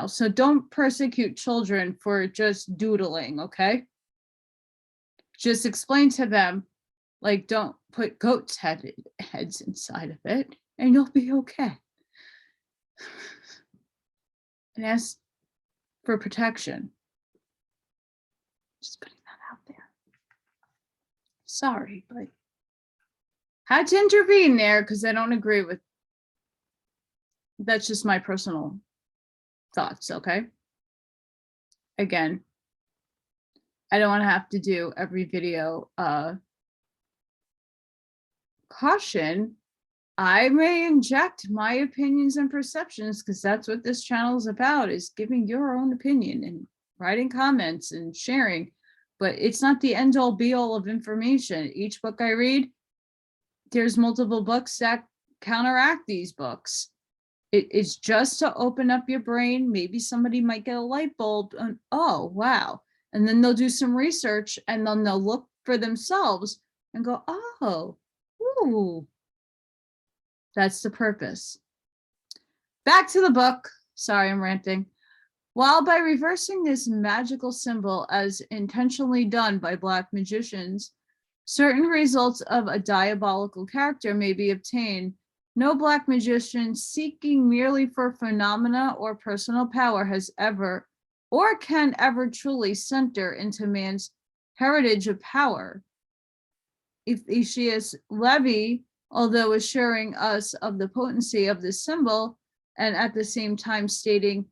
So don't persecute children for just doodling, okay? Just explain to them, like, don't put goats' heads inside of it, and you'll be okay. And ask for protection. Just putting that out there. Sorry, but had to intervene there because I don't agree with. That's just my personal thoughts, okay? Again, I don't want to have to do every video. Caution, I may inject my opinions and perceptions because that's what this channel is about, is giving your own opinion and writing comments and sharing, but it's not the end all be all of information. Each book I read, there's multiple books that counteract these books. It's just to open up your brain. Maybe somebody might get a light bulb and, oh, wow. And then they'll do some research and then they'll look for themselves and go, oh, ooh. That's the purpose. Back to the book. Sorry, I'm ranting. While by reversing this magical symbol as intentionally done by Black magicians, certain results of a diabolical character may be obtained, no Black magician seeking merely for phenomena or personal power has ever or can ever truly center into man's heritage of power. Ephesius Levy, although assuring us of the potency of this symbol, and at the same time stating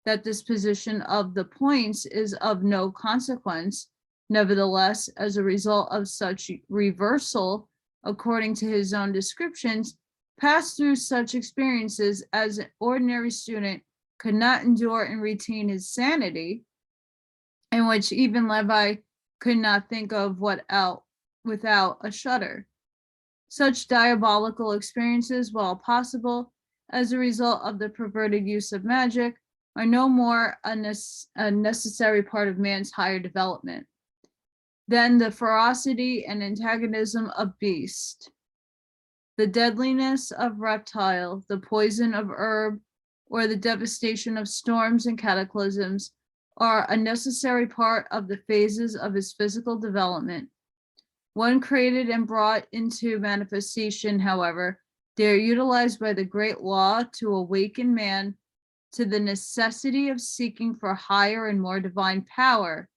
that this position of the points is of no consequence, nevertheless, as a result of such reversal, according to his own descriptions, passed through such experiences as an ordinary student could not endure and retain his sanity, in which even Levi could not think of without a shudder. Such diabolical experiences, while possible as a result of the perverted use of magic, are no more a necessary part of man's higher development than the ferocity and antagonism of beast, the deadliness of reptile, the poison of herb, or the devastation of storms and cataclysms are a necessary part of the phases of his physical development. When created and brought into manifestation, however, they are utilized by the great law to awaken man to the necessity of seeking for higher and more divine power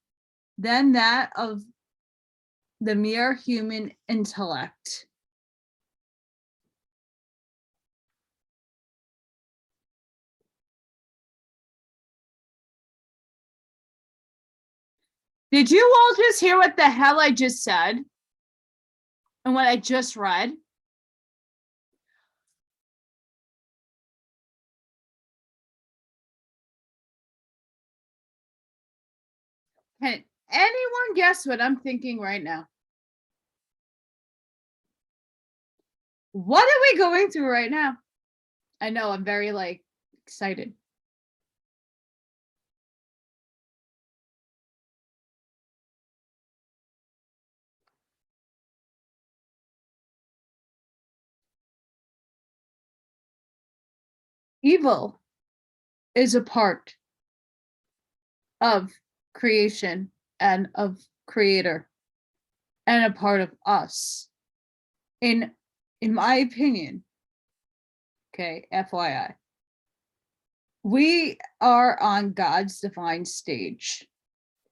than that of the mere human intellect. Did you all just hear what the hell I just said? And what I just read? Can anyone guess what I'm thinking right now? What are we going through right now? I know, I'm very excited. Evil is a part of creation and of creator and a part of us. In my opinion, okay, FYI, we are on God's divine stage,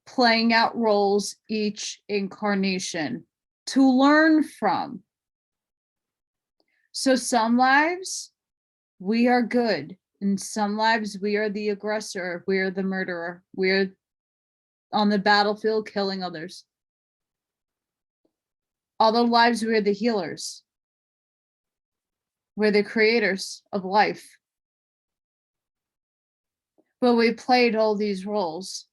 playing out roles each incarnation to learn from. So some lives we are good. In some lives we are the aggressor, we are the murderer, we're on the battlefield killing others. Other lives we're the healers. We're the creators of life. But we played all these roles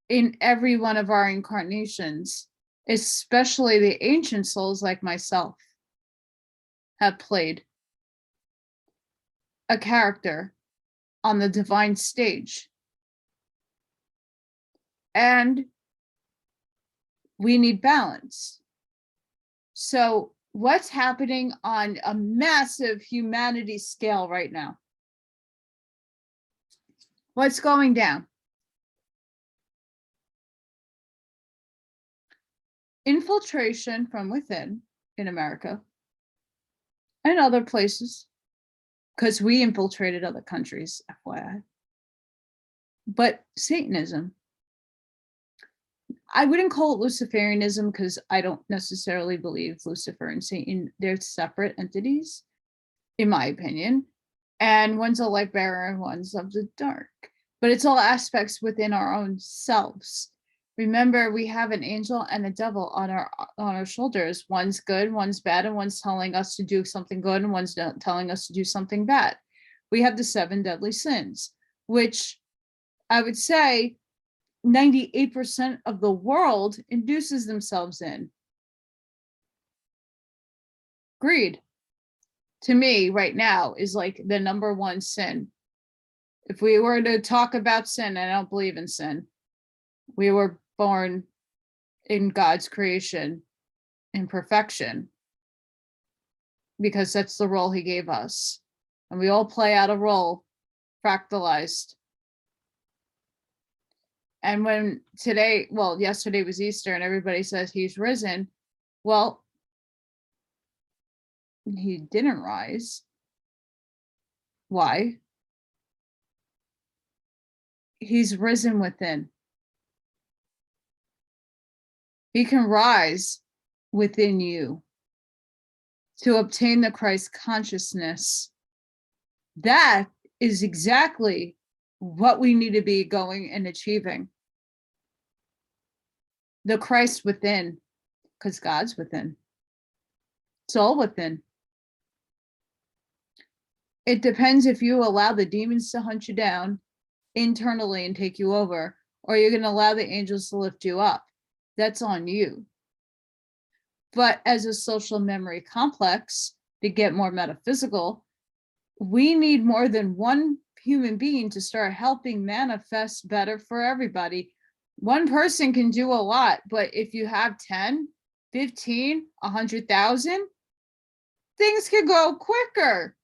in every one of our incarnations, especially the ancient souls like myself have played a character on the divine stage. And we need balance. So what's happening on a massive humanity scale right now? What's going down? Infiltration from within in America and other places, because we infiltrated other countries, FYI. But Satanism, I wouldn't call it Luciferianism because I don't necessarily believe Lucifer and Satan, they're separate entities, in my opinion. And one's a light bearer and one's of the dark. But it's all aspects within our own selves. Remember, we have an angel and a devil on our shoulders. One's good, one's bad, and one's telling us to do something good, and one's telling us to do something bad. We have the 7 deadly sins, which I would say 98% of the world induces themselves in. Greed, to me, right now, is like the number one sin. If we were to talk about sin, I don't believe in sin. We were born in God's creation in perfection because that's the role he gave us. And we all play out a role fractalized. And when yesterday was Easter and everybody says he's risen, well, he didn't rise. Why? He's risen within. He can rise within you to obtain the Christ consciousness. That is exactly what we need to be going and achieving. The Christ within, because God's within. It's all within. It depends if you allow the demons to hunt you down internally and take you over, or you're going to allow the angels to lift you up. That's on you. But as a social memory complex, to get more metaphysical, we need more than one human being to start helping manifest better for everybody. One person can do a lot, but if you have 10, 15, 100,000, things could go quicker.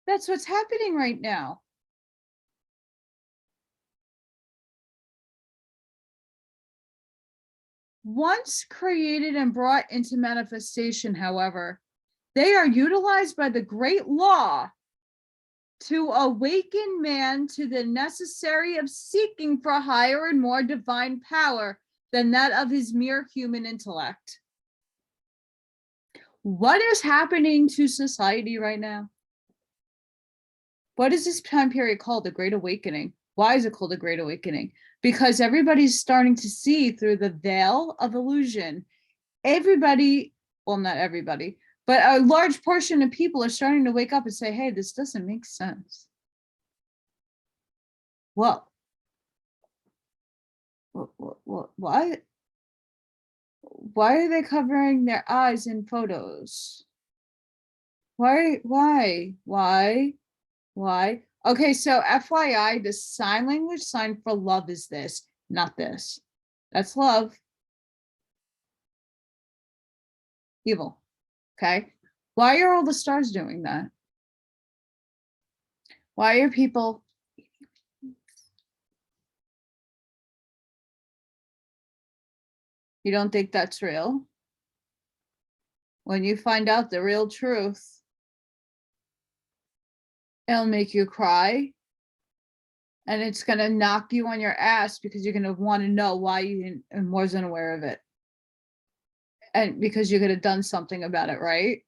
That's what's happening right now. Once created and brought into manifestation, however, they are utilized by the great law to awaken man to the necessary of seeking for higher and more divine power than that of his mere human intellect. What is happening to society right now? What is this time period called? The Great Awakening. Why is it called the Great Awakening? Because everybody's starting to see through the veil of illusion. Everybody, well, not everybody, but a large portion of people are starting to wake up and say, hey, this doesn't make sense. Well, why are they covering their eyes in photos? Why? Okay, so FYI, the sign language sign for love is this, not this. That's love. Evil. Okay. Why are all the stars doing that? Why are people? You don't think that's real? When you find out the real truth, it'll make you cry. And it's going to knock you on your ass because you're going to want to know why you wasn't aware of it. And because you could have done something about it, right?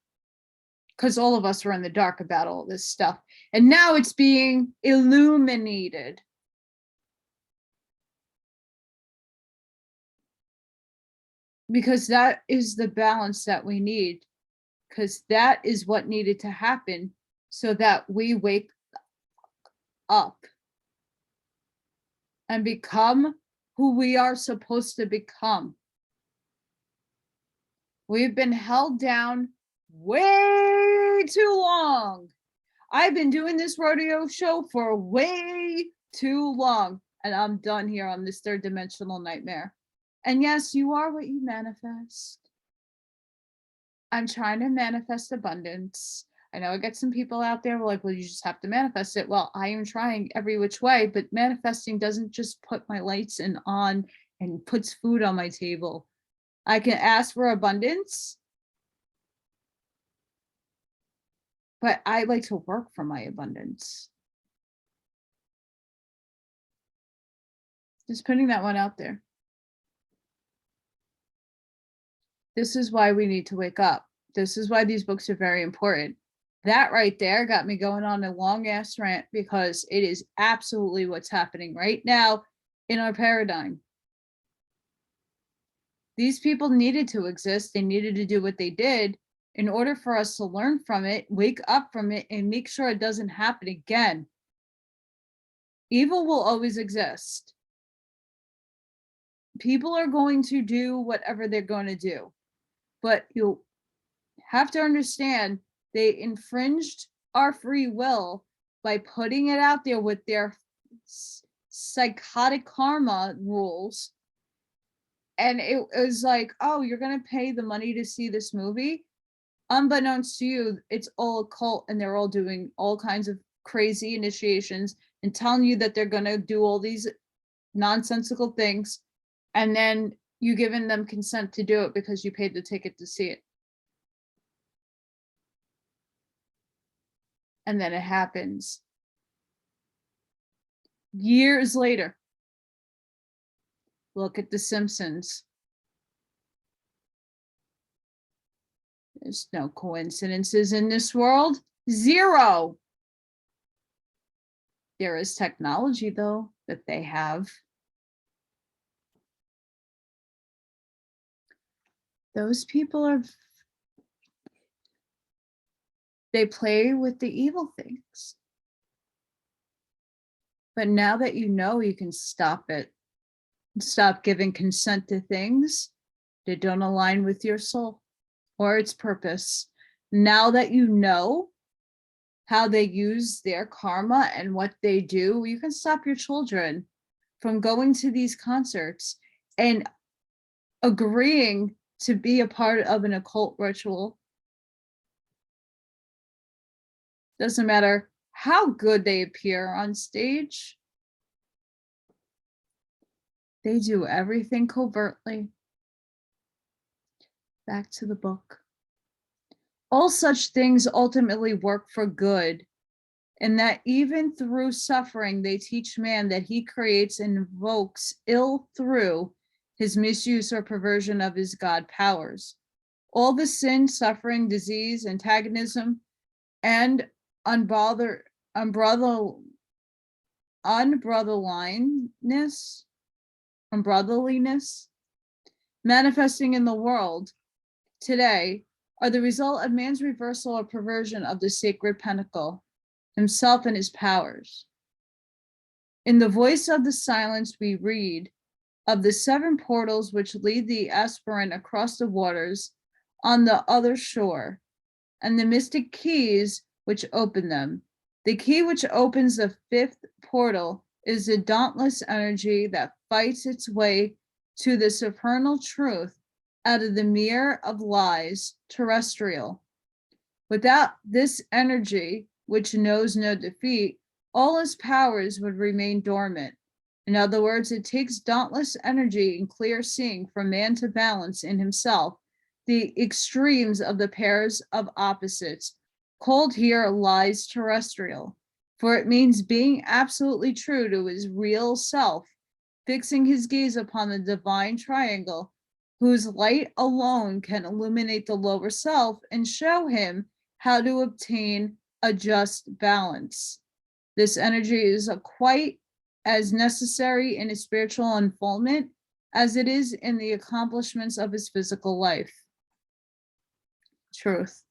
Because all of us were in the dark about all this stuff. And now it's being illuminated. Because that is the balance that we need. Because that is what needed to happen so that we wake up and become who we are supposed to become. We've been held down way too long. I've been doing this rodeo show for way too long, and I'm done here on this third dimensional nightmare. And yes, you are what you manifest. I'm trying to manifest abundance. I know I get some people out there who are like, well, you just have to manifest it. Well, I am trying every which way, but manifesting doesn't just put my lights on and puts food on my table. I can ask for abundance, but I like to work for my abundance. Just putting that one out there. This is why we need to wake up. This is why these books are very important. That right there got me going on a long ass rant because it is absolutely what's happening right now in our paradigm. These people needed to exist. They needed to do what they did in order for us to learn from it, wake up from it, and make sure it doesn't happen again. Evil will always exist. People are going to do whatever they're going to do. But you have to understand they infringed our free will by putting it out there with their psychotic karma rules. And it was like, oh, you're going to pay the money to see this movie? Unbeknownst to you, it's all a cult and they're all doing all kinds of crazy initiations and telling you that they're going to do all these nonsensical things. And then you giving them consent to do it because you paid the ticket to see it. And then it happens. Years later. Look at The Simpsons. There's no coincidences in this world. Zero. There is technology, though, that they have. Those people are, they play with the evil things. But now that you know, you can stop it. Stop giving consent to things that don't align with your soul or its purpose. Now that you know how they use their karma and what they do, you can stop your children from going to these concerts and agreeing to be a part of an occult ritual. Doesn't matter how good they appear on stage. They do everything covertly. Back to the book. All such things ultimately work for good, and that even through suffering, they teach man that he creates and invokes ill through his misuse or perversion of his God powers. All the sin, suffering, disease, antagonism, and unbrotherliness manifesting in the world today are the result of man's reversal or perversion of the sacred pinnacle, himself and his powers. In the voice of the silence, we read of the 7 portals which lead the aspirant across the waters on the other shore, and the mystic keys which open them. The key which opens the 5th portal is the dauntless energy that fights its way to the supernal truth out of the mirror of lies terrestrial. Without this energy, which knows no defeat, all his powers would remain dormant. In other words, it takes dauntless energy and clear seeing for man to balance in himself the extremes of the pairs of opposites. Cold here lies terrestrial, for it means being absolutely true to his real self, fixing his gaze upon the divine triangle, whose light alone can illuminate the lower self and show him how to obtain a just balance. This energy is quite as necessary in his spiritual unfoldment as it is in the accomplishments of his physical life. Truth.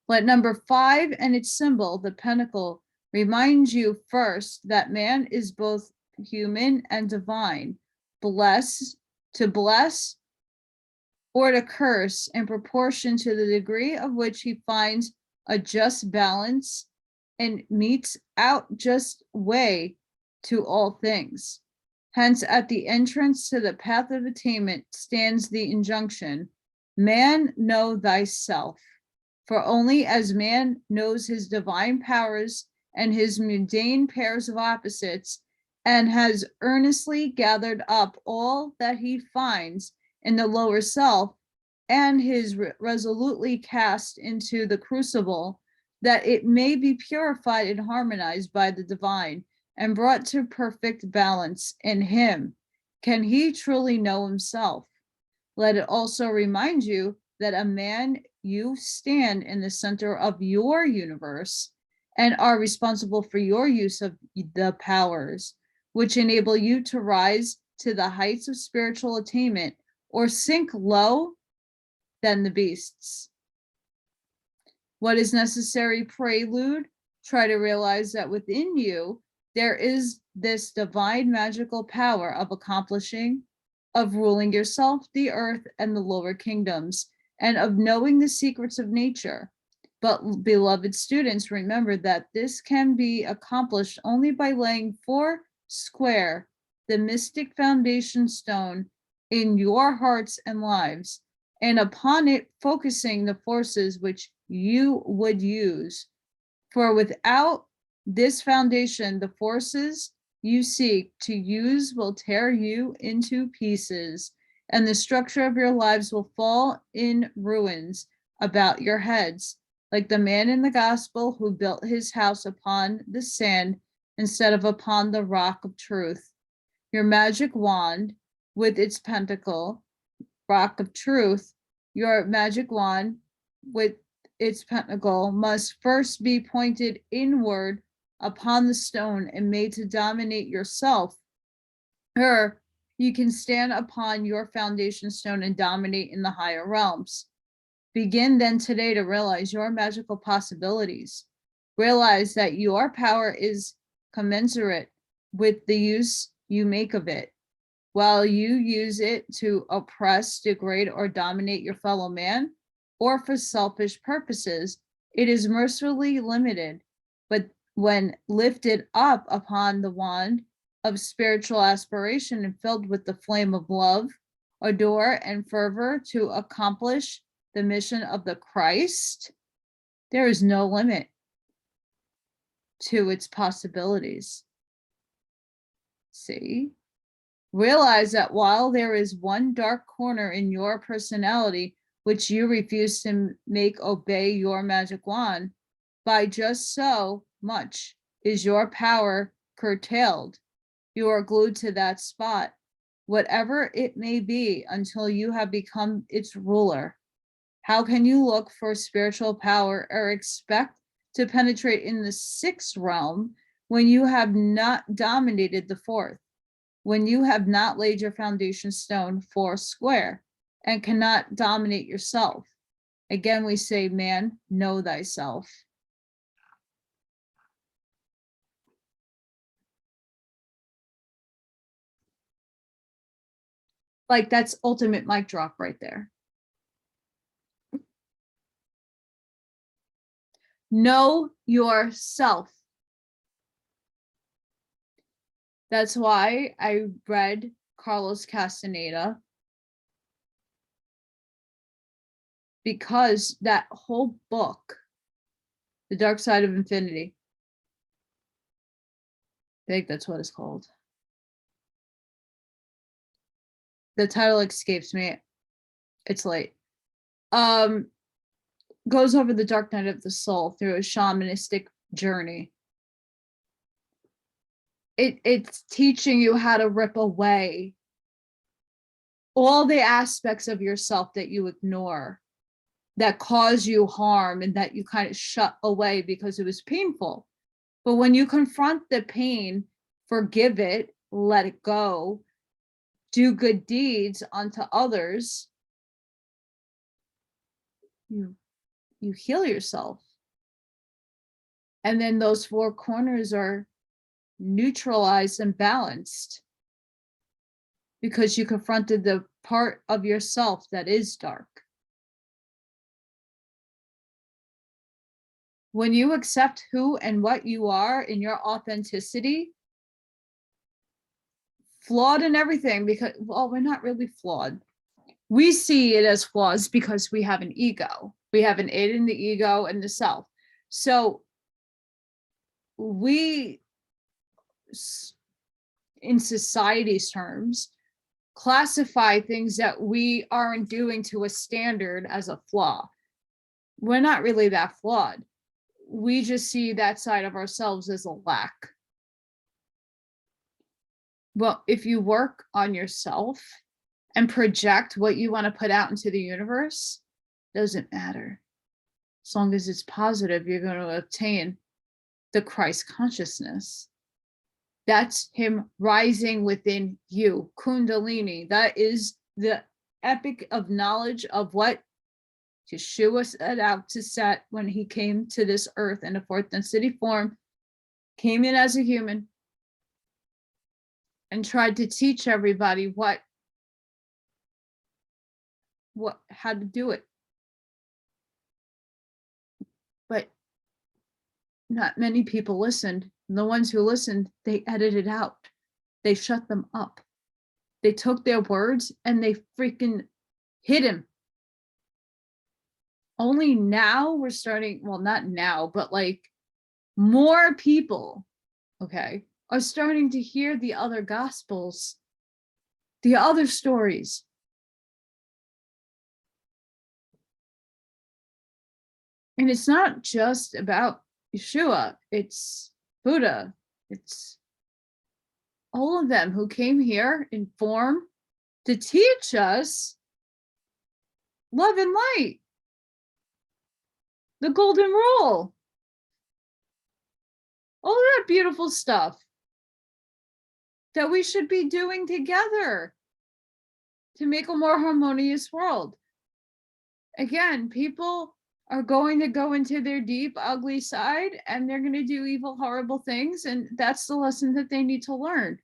Let number 5 and its symbol, the pentacle, remind you first that man is both human and divine, to bless or to curse in proportion to the degree of which he finds a just balance and meets out just way to all things. Hence, at the entrance to the path of attainment stands the injunction, man, know thyself. For only as man knows his divine powers and his mundane pairs of opposites, and has earnestly gathered up all that he finds in the lower self, and is resolutely cast into the crucible, that it may be purified and harmonized by the divine, and brought to perfect balance in him, can he truly know himself. Let it also remind you that a man, you stand in the center of your universe and are responsible for your use of the powers, which enable you to rise to the heights of spiritual attainment or sink low than the beasts. What is necessary prelude? Try to realize that within you, there is this divine magical power of accomplishing, of ruling yourself, the earth, and the lower kingdoms, and of knowing the secrets of nature. But beloved students, remember that this can be accomplished only by laying 4 square, the mystic foundation stone in your hearts and lives, and upon it focusing the forces which you would use. For without this foundation, the forces you seek to use will tear you into pieces, and the structure of your lives will fall in ruins about your heads, like the man in the gospel who built his house upon the sand instead of upon the rock of truth. Your magic wand with its pentacle, rock of truth, your magic wand with its pentacle must first be pointed inward upon the stone and made to dominate yourself. Or you can stand upon your foundation stone and dominate in the higher realms. Begin then today to realize your magical possibilities. Realize that your power is commensurate with the use you make of it. While you use it to oppress, degrade, or dominate your fellow man, or for selfish purposes, it is mercifully limited. But when lifted up upon the wand of spiritual aspiration and filled with the flame of love, ardor, and fervor to accomplish the mission of the Christ, there is no limit to its possibilities. See? Realize that while there is one dark corner in your personality which you refuse to make obey your magic wand, by just so much is your power curtailed. You are glued to that spot, whatever it may be, until you have become its ruler. How can you look for spiritual power or expect to penetrate in the sixth realm when you have not dominated the fourth? When you have not laid your foundation stone four square and cannot dominate yourself? Again, we say, man, know thyself. Like, that's ultimate mic drop right there. Know yourself. That's why I read Carlos Castaneda, because that whole book, The Dark Side of Infinity, I think that's what it's called. The title escapes me. It's late. Goes over the dark night of the soul through a shamanistic journey. It's teaching you how to rip away all the aspects of yourself that you ignore, that cause you harm, and that you kind of shut away because it was painful. But when you confront the pain, forgive it, let it go, do good deeds unto others, you heal yourself. And then those four corners are neutralized and balanced because you confronted the part of yourself that is dark. When you accept who and what you are in your authenticity, flawed in everything, because, well, we're not really flawed. We see it as flaws because we have an ego. We have an id in the ego and the self. So we, in society's terms, classify things that we aren't doing to a standard as a flaw. We're not really that flawed. We just see that side of ourselves as a lack. Well, if you work on yourself and project what you want to put out into the universe, doesn't matter. As long as it's positive, you're going to obtain the Christ consciousness. That's him rising within you. Kundalini. That is the epic of knowledge of what Yeshua set out to set when he came to this earth in a fourth density form, came in as a human, and tried to teach everybody how to do it. But not many people listened. And the ones who listened, they edited out. They shut them up. They took their words and they freaking hid him. Only now we're starting, well, not now, but like more people, okay, are starting to hear the other gospels, the other stories. And it's not just about Yeshua, it's Buddha, it's all of them who came here in form to teach us love and light, the golden rule, all that beautiful stuff that we should be doing together to make a more harmonious world. Again, people are going to go into their deep, ugly side, and they're going to do evil, horrible things. And that's the lesson that they need to learn.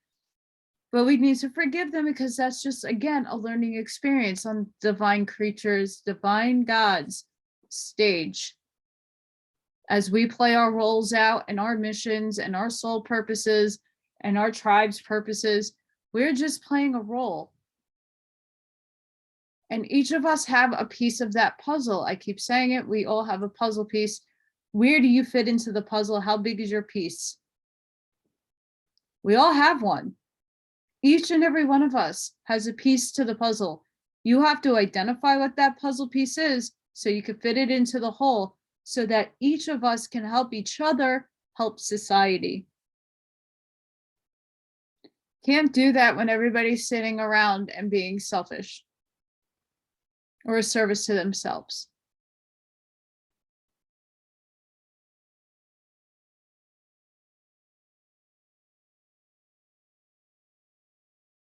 But we need to forgive them, because that's just, again, a learning experience on divine creatures, divine gods stage. As we play our roles out and our missions and our soul purposes and our tribe's purposes, we're just playing a role. And each of us have a piece of that puzzle. I keep saying it, we all have a puzzle piece. Where do you fit into the puzzle? How big is your piece? We all have one. Each and every one of us has a piece to the puzzle. You have to identify what that puzzle piece is so you can fit it into the whole, so that each of us can help each other, help society. Can't do that when everybody's sitting around and being selfish or a service to themselves.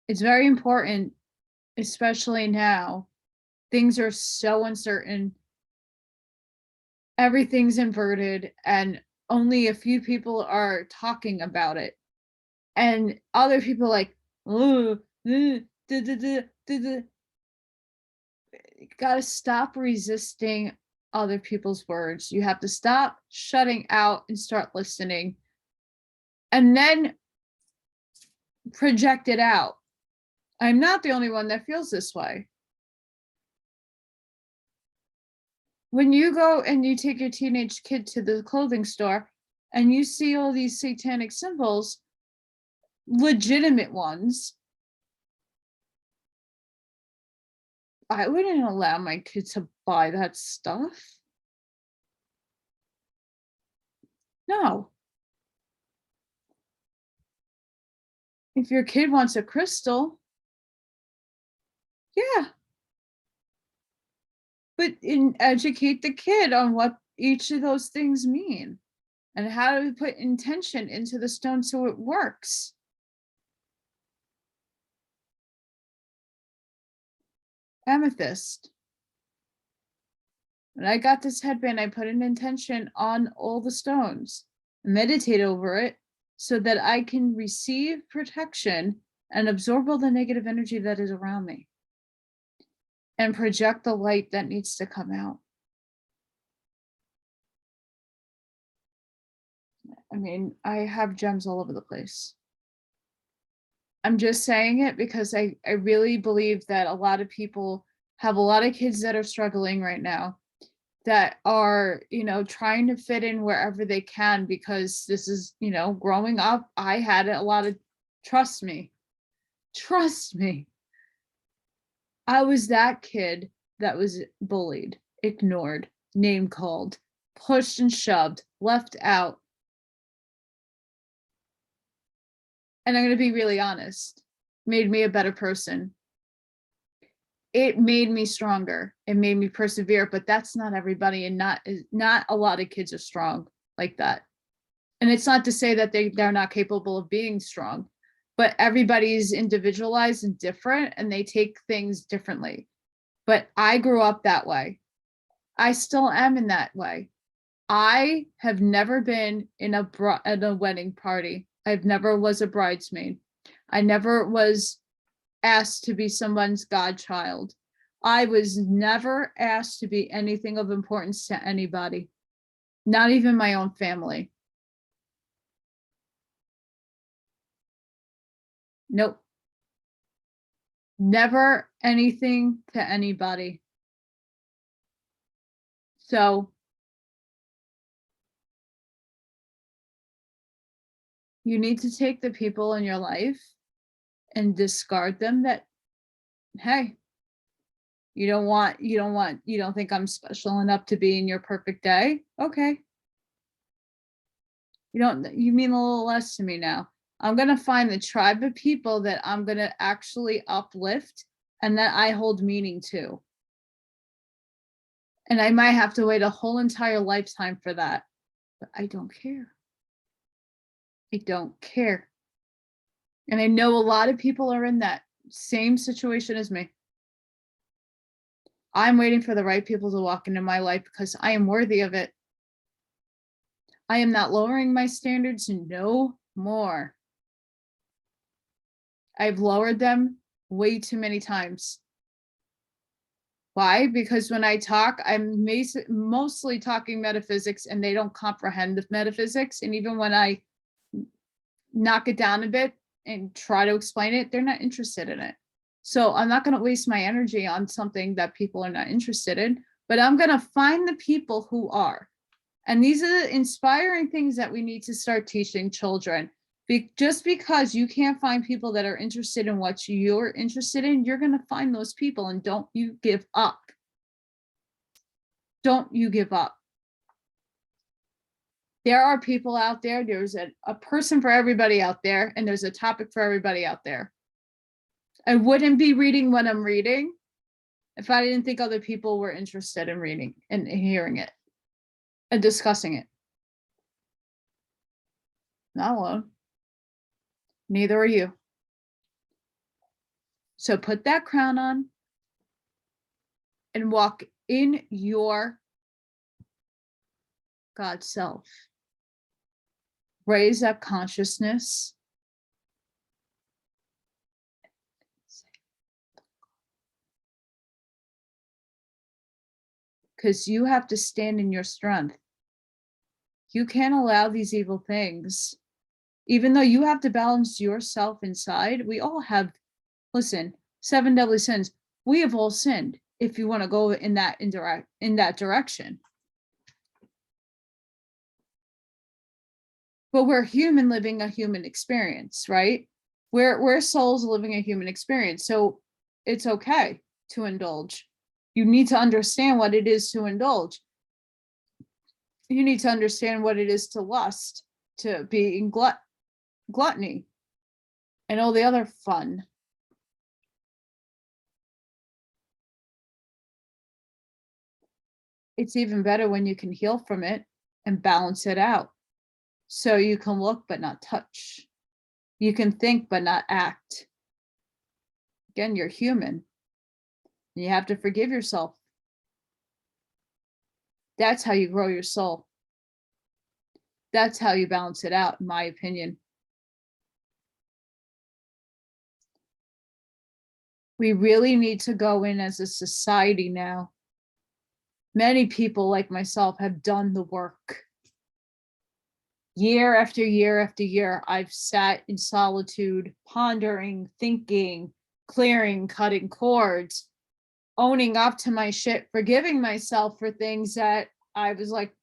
It's very important, especially now. Things are so uncertain. Everything's inverted, and only a few people are talking about it. And other people like, oh, gotta stop resisting other people's words. You have to stop shutting out and start listening, and then project it out. I'm not the only one that feels this way. When you go and you take your teenage kid to the clothing store and you see all these satanic symbols, legitimate ones, I wouldn't allow my kid to buy that stuff. No. If your kid wants a crystal, yeah. But educate the kid on what each of those things mean and how to put intention into the stone so it works. Amethyst. When I got this headband, I put an intention on all the stones, meditate over it so that I can receive protection and absorb all the negative energy that is around me and project the light that needs to come out. I mean, I have gems all over the place. I'm just saying it because I really believe that a lot of people have a lot of kids that are struggling right now, that are, trying to fit in wherever they can, because this is, growing up, I had a lot of, trust me, I was that kid that was bullied, ignored, name called, pushed and shoved, left out. And I'm going to be really honest, made me a better person. It made me stronger. It made me persevere, but that's not everybody, and not a lot of kids are strong like that. And it's not to say that they're not capable of being strong, but everybody's individualized and different, and they take things differently. But I grew up that way. I still am in that way. I have never been in a wedding party. I've never was a bridesmaid. I never was asked to be someone's godchild. I was never asked to be anything of importance to anybody, not even my own family. Nope. Never anything to anybody. So you need to take the people in your life and discard them that, hey, you don't think I'm special enough to be in your perfect day? Okay. You mean a little less to me now. I'm going to find the tribe of people that I'm going to actually uplift and that I hold meaning to. And I might have to wait a whole entire lifetime for that, but I don't care. I don't care. And I know a lot of people are in that same situation as me. I'm waiting for the right people to walk into my life because I am worthy of it. I am not lowering my standards no more. I've lowered them way too many times. Why? Because when I talk, I'm mostly talking metaphysics and they don't comprehend the metaphysics. And even when I knock it down a bit and try to explain it, they're not interested in it. So I'm not going to waste my energy on something that people are not interested in, but I'm going to find the people who are. And these are the inspiring things that we need to start teaching children. Just because you can't find people that are interested in what you're interested in, you're going to find those people, and don't you give up. Don't you give up. There are people out there. There's a person for everybody out there, and there's a topic for everybody out there. I wouldn't be reading what I'm reading if I didn't think other people were interested in reading and hearing it and discussing it. Not alone. Neither are you. So put that crown on and walk in your God self. Raise that consciousness. Because you have to stand in your strength. You can't allow these evil things. Even though you have to balance yourself inside, we all have, listen, 7 deadly sins. We have all sinned if you want to go in that direction. But we're human living a human experience, right? We're souls living a human experience. So it's okay to indulge. You need to understand what it is to indulge. You need to understand what it is to lust, to be in gluttony, and all the other fun. It's even better when you can heal from it and balance it out. So you can look but not touch. You can think but not act. Again, you're human. You have to forgive yourself. That's how you grow your soul. That's how you balance it out, in my opinion. We really need to go in as a society now. Many people like myself have done the work. Year after year after year, I've sat in solitude, pondering, thinking, clearing, cutting cords, owning up to my shit, forgiving myself for things that I was like,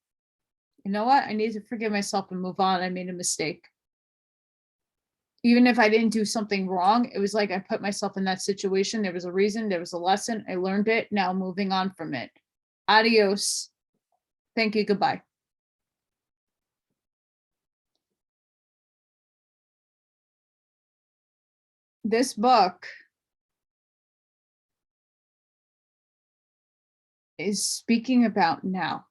you know what? I need to forgive myself and move on. I made a mistake. Even if I didn't do something wrong, it was like I put myself in that situation. There was a reason, there was a lesson. I learned it. Now moving on from it. Adios. Thank you. Goodbye. This book is speaking about now.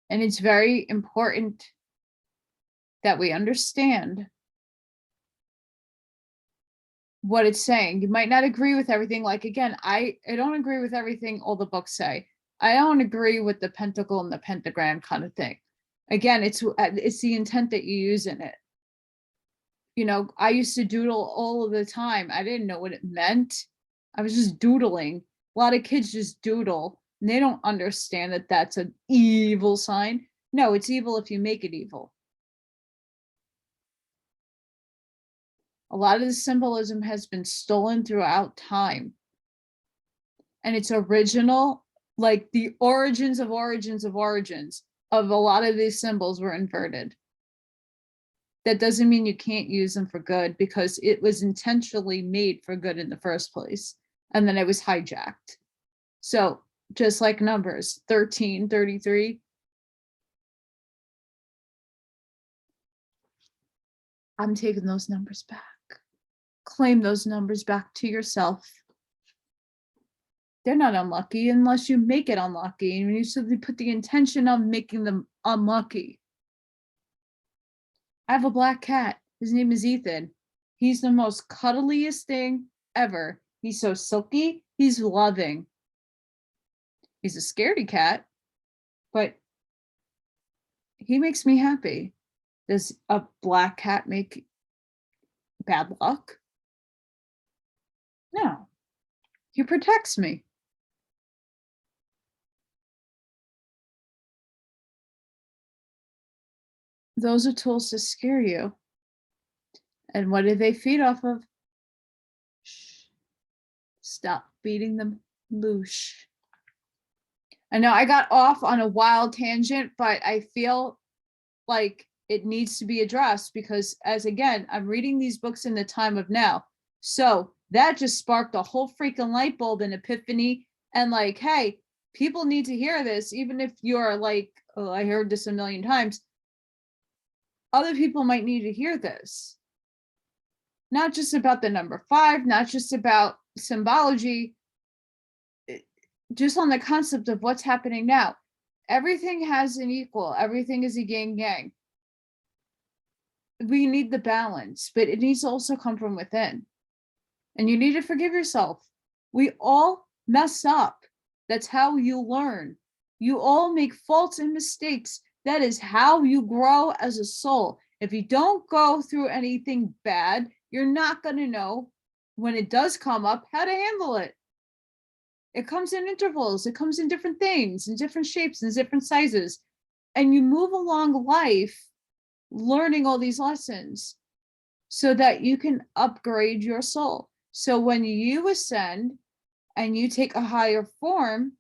And it's very important that we understand what it's saying. You might not agree with everything. Like, again, I don't agree with everything all the books say. I don't agree with the pentacle and the pentagram kind of thing. Again, it's the intent that you use in it. You know, I used to doodle all of the time. I didn't know what it meant. I was just doodling. A lot of kids just doodle, and they don't understand that that's an evil sign. No, it's evil if you make it evil. A lot of the symbolism has been stolen throughout time. And it's original, like the origins of origins of origins of a lot of these symbols were inverted. That doesn't mean you can't use them for good, because it was intentionally made for good in the first place. And then it was hijacked. So just like numbers, 13, 33. I'm taking those numbers back. Claim those numbers back to yourself. They're not unlucky unless you make it unlucky. And you simply put the intention of making them unlucky. I have a black cat. His name is Ethan. He's the most cuddliest thing ever. He's so silky. He's loving. He's a scaredy cat, but he makes me happy. Does a black cat make bad luck? No. He protects me. Those are tools to scare you. And what do they feed off of? Shh. Stop beating them loose. I know I got off on a wild tangent, but I feel like it needs to be addressed because, as again, I'm reading these books in the time of now. So that just sparked a whole freaking light bulb and epiphany. And like, hey, people need to hear this, even if you're like, oh, I heard this a million times. Other people might need to hear this. Not just about the number 5, not just about symbology, just on the concept of what's happening now. Everything has an equal, everything is a yin yang. We need the balance, but it needs to also come from within. And you need to forgive yourself. We all mess up. That's how you learn. You all make faults and mistakes. That is how you grow as a soul. If you don't go through anything bad, you're not going to know when it does come up how to handle it. It comes in intervals. It comes in different things, in different shapes, and different sizes. And you move along life learning all these lessons so that you can upgrade your soul. So when you ascend and you take a higher form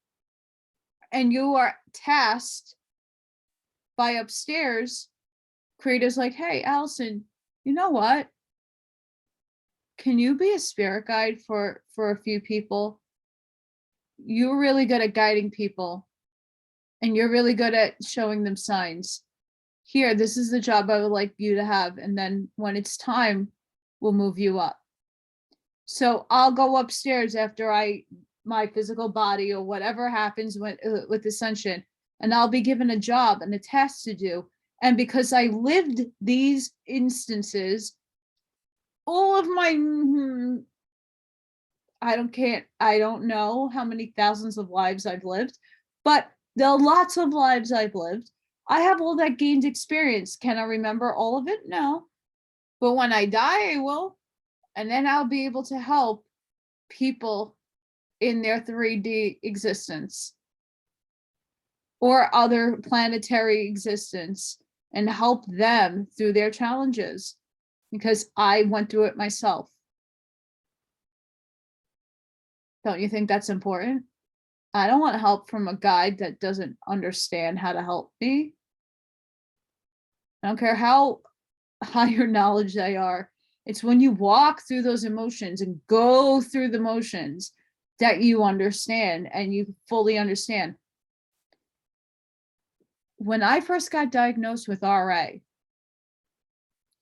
and you are tasked by upstairs, creators like, hey, Allison, you know what? Can you be a spirit guide for a few people? You're really good at guiding people and you're really good at showing them signs. Here, this is the job I would like you to have. And then when it's time, we'll move you up. So I'll go upstairs after my physical body or whatever happens with ascension, and I'll be given a job and a task to do. And because I lived these instances, all of my, I don't know how many thousands of lives I've lived, but there are lots of lives I've lived. I have all that gained experience. Can I remember all of it? No. But when I die, I will. And then I'll be able to help people in their 3D existence or other planetary existence and help them through their challenges because I went through it myself. Don't you think that's important? I don't want help from a guide that doesn't understand how to help me. I don't care how high your knowledge they are. It's when you walk through those emotions and go through the motions that you understand and you fully understand. When I first got diagnosed with RA,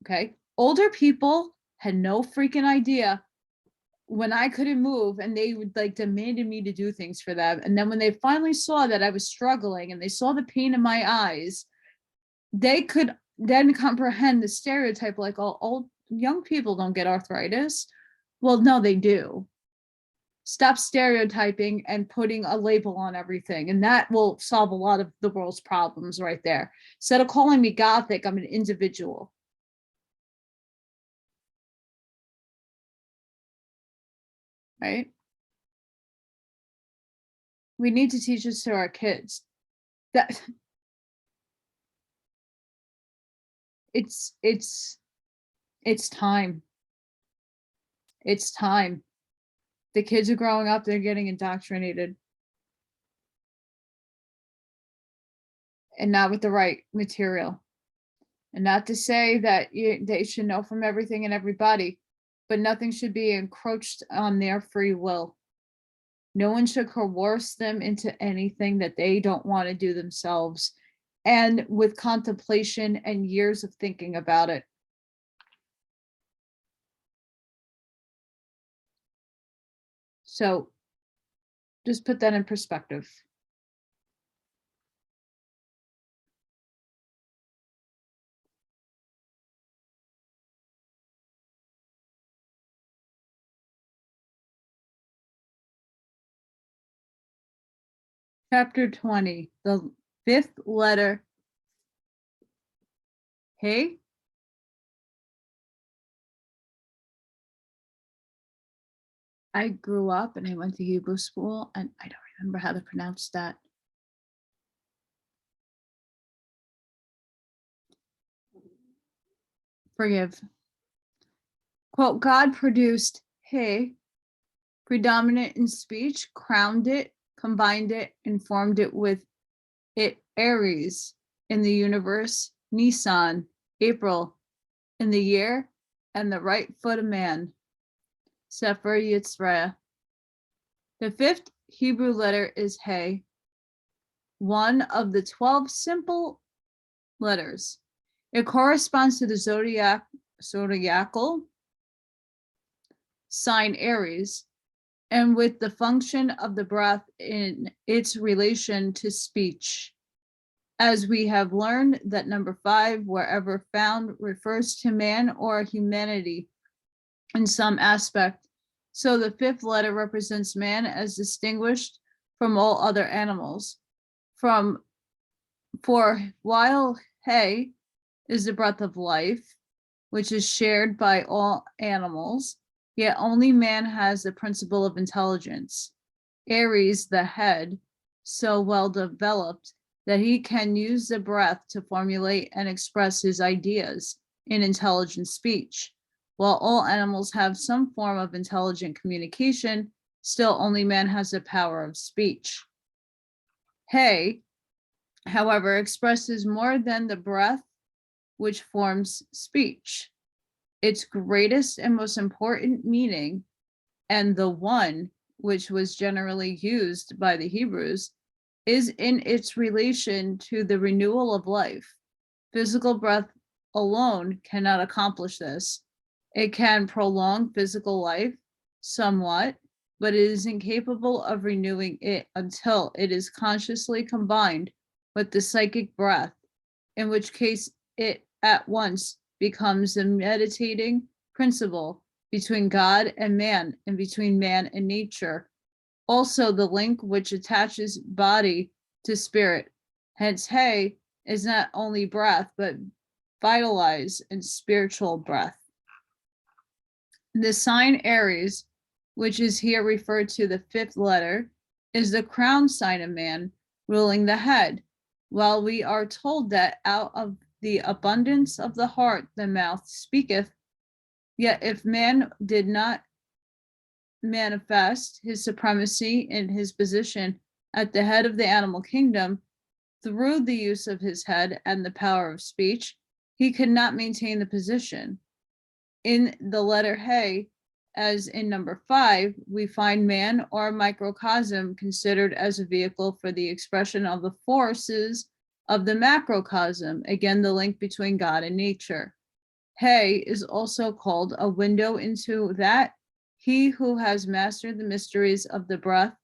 okay, older people had no freaking idea when I couldn't move and they would like demanded me to do things for them. And then when they finally saw that I was struggling and they saw the pain in my eyes, they could then comprehend the stereotype like, oh, old young people don't get arthritis. Well, no, they do. Stop stereotyping and putting a label on everything. And that will solve a lot of the world's problems right there. Instead of calling me Gothic, I'm an individual. Right? We need to teach this to our kids. That it's time. It's time. The kids are growing up, they're getting indoctrinated. And not with the right material. And not to say that they should know from everything and everybody, but nothing should be encroached on their free will. No one should coerce them into anything that they don't want to do themselves. And with contemplation and years of thinking about it. So just put that in perspective. Chapter 20, the fifth letter, Hey. I grew up and I went to Hebrew school, and I don't remember how to pronounce that. Forgive. Quote, God produced Hey, predominant in speech, crowned it, combined it, and formed it with it Aries in the universe, Nisan, April in the year, and the right foot of man, Sefer Yitzra'ah. The fifth Hebrew letter is Hey, one of the 12 simple letters. It corresponds to the zodiacal sign Aries, and with the function of the breath in its relation to speech. As we have learned that number 5, wherever found, refers to man or humanity in some aspect. So the fifth letter represents man as distinguished from all other animals. For while Hey is the breath of life, which is shared by all animals, yet only man has the principle of intelligence. Aries, the head, so well developed that he can use the breath to formulate and express his ideas in intelligent speech. While all animals have some form of intelligent communication, still only man has the power of speech. Hey, however, expresses more than the breath which forms speech. Its greatest and most important meaning, and the one which was generally used by the Hebrews, is in its relation to the renewal of life. Physical breath alone cannot accomplish this. It can prolong physical life somewhat, but it is incapable of renewing it until it is consciously combined with the psychic breath, in which case it at once becomes the meditating principle between God and man, and between man and nature. Also the link which attaches body to spirit. Hence, Hey is not only breath, but vitalized and spiritual breath. The sign Aries, which is here referred to the fifth letter, is the crown sign of man, ruling the head. While we are told that out of the abundance of the heart the mouth speaketh, yet if man did not manifest his supremacy in his position at the head of the animal kingdom through the use of his head and the power of speech, he could not maintain the position. In the letter Hey, as in number 5, we find man or microcosm considered as a vehicle for the expression of the forces of the macrocosm, again, the link between God and nature. Hey is also called a window into that he who has mastered the mysteries of the breath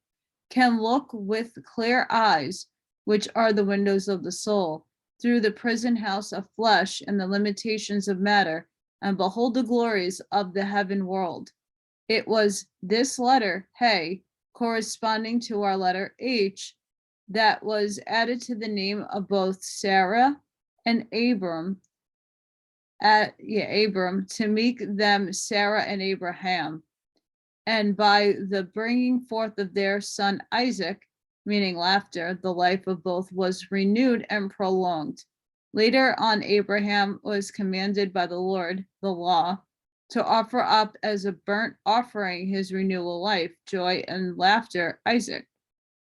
can look with clear eyes, which are the windows of the soul, through the prison house of flesh and the limitations of matter, and behold the glories of the heaven world. It was this letter, Hey, corresponding to our letter H, that was added to the name of both Sarah and Abram, to make them Sarah and Abraham. And by the bringing forth of their son Isaac, meaning laughter, the life of both was renewed and prolonged. Later on, Abraham was commanded by the Lord, the law, to offer up as a burnt offering his renewal life, joy, and laughter, Isaac.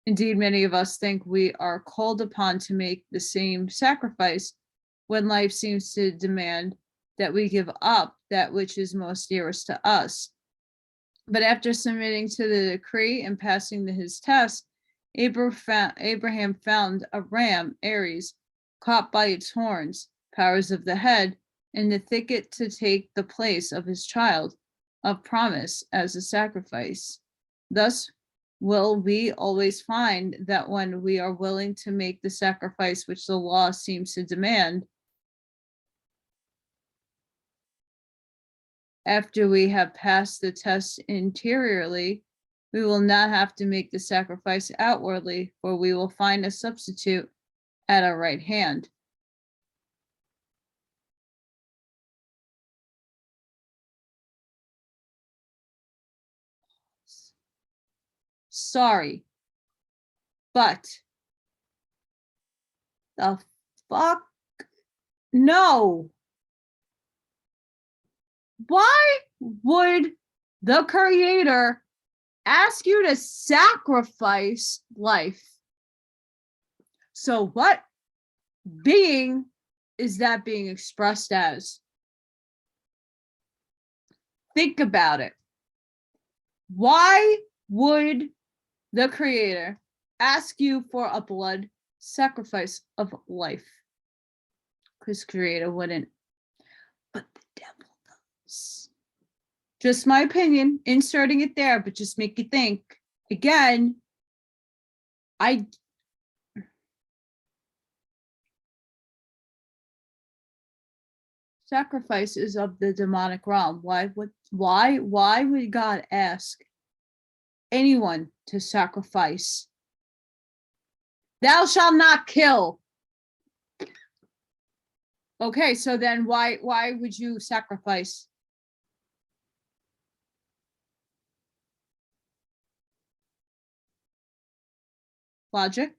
Indeed, many of us think we are called upon to make the same sacrifice when life seems to demand that we give up that which is most dearest to us. But after submitting to the decree and passing his test, Abraham found a ram, Aries, caught by its horns, powers of the head, in the thicket to take the place of his child of promise as a sacrifice. Thus will we always find that when we are willing to make the sacrifice which the law seems to demand, after we have passed the test interiorly, We will not have to make the sacrifice outwardly, for we will find a substitute at our right hand. Sorry, but the fuck? No. Why would the creator ask you to sacrifice life? So what being is that being expressed as? Think about it. Why would the creator ask you for a blood sacrifice of life? Because creator wouldn't, but the devil does. Just my opinion, inserting it there, but just make you think. Again, sacrifice is of the demonic realm. Why would God ask anyone to sacrifice? Thou shalt not kill. Okay, so then why would you sacrifice? Logic.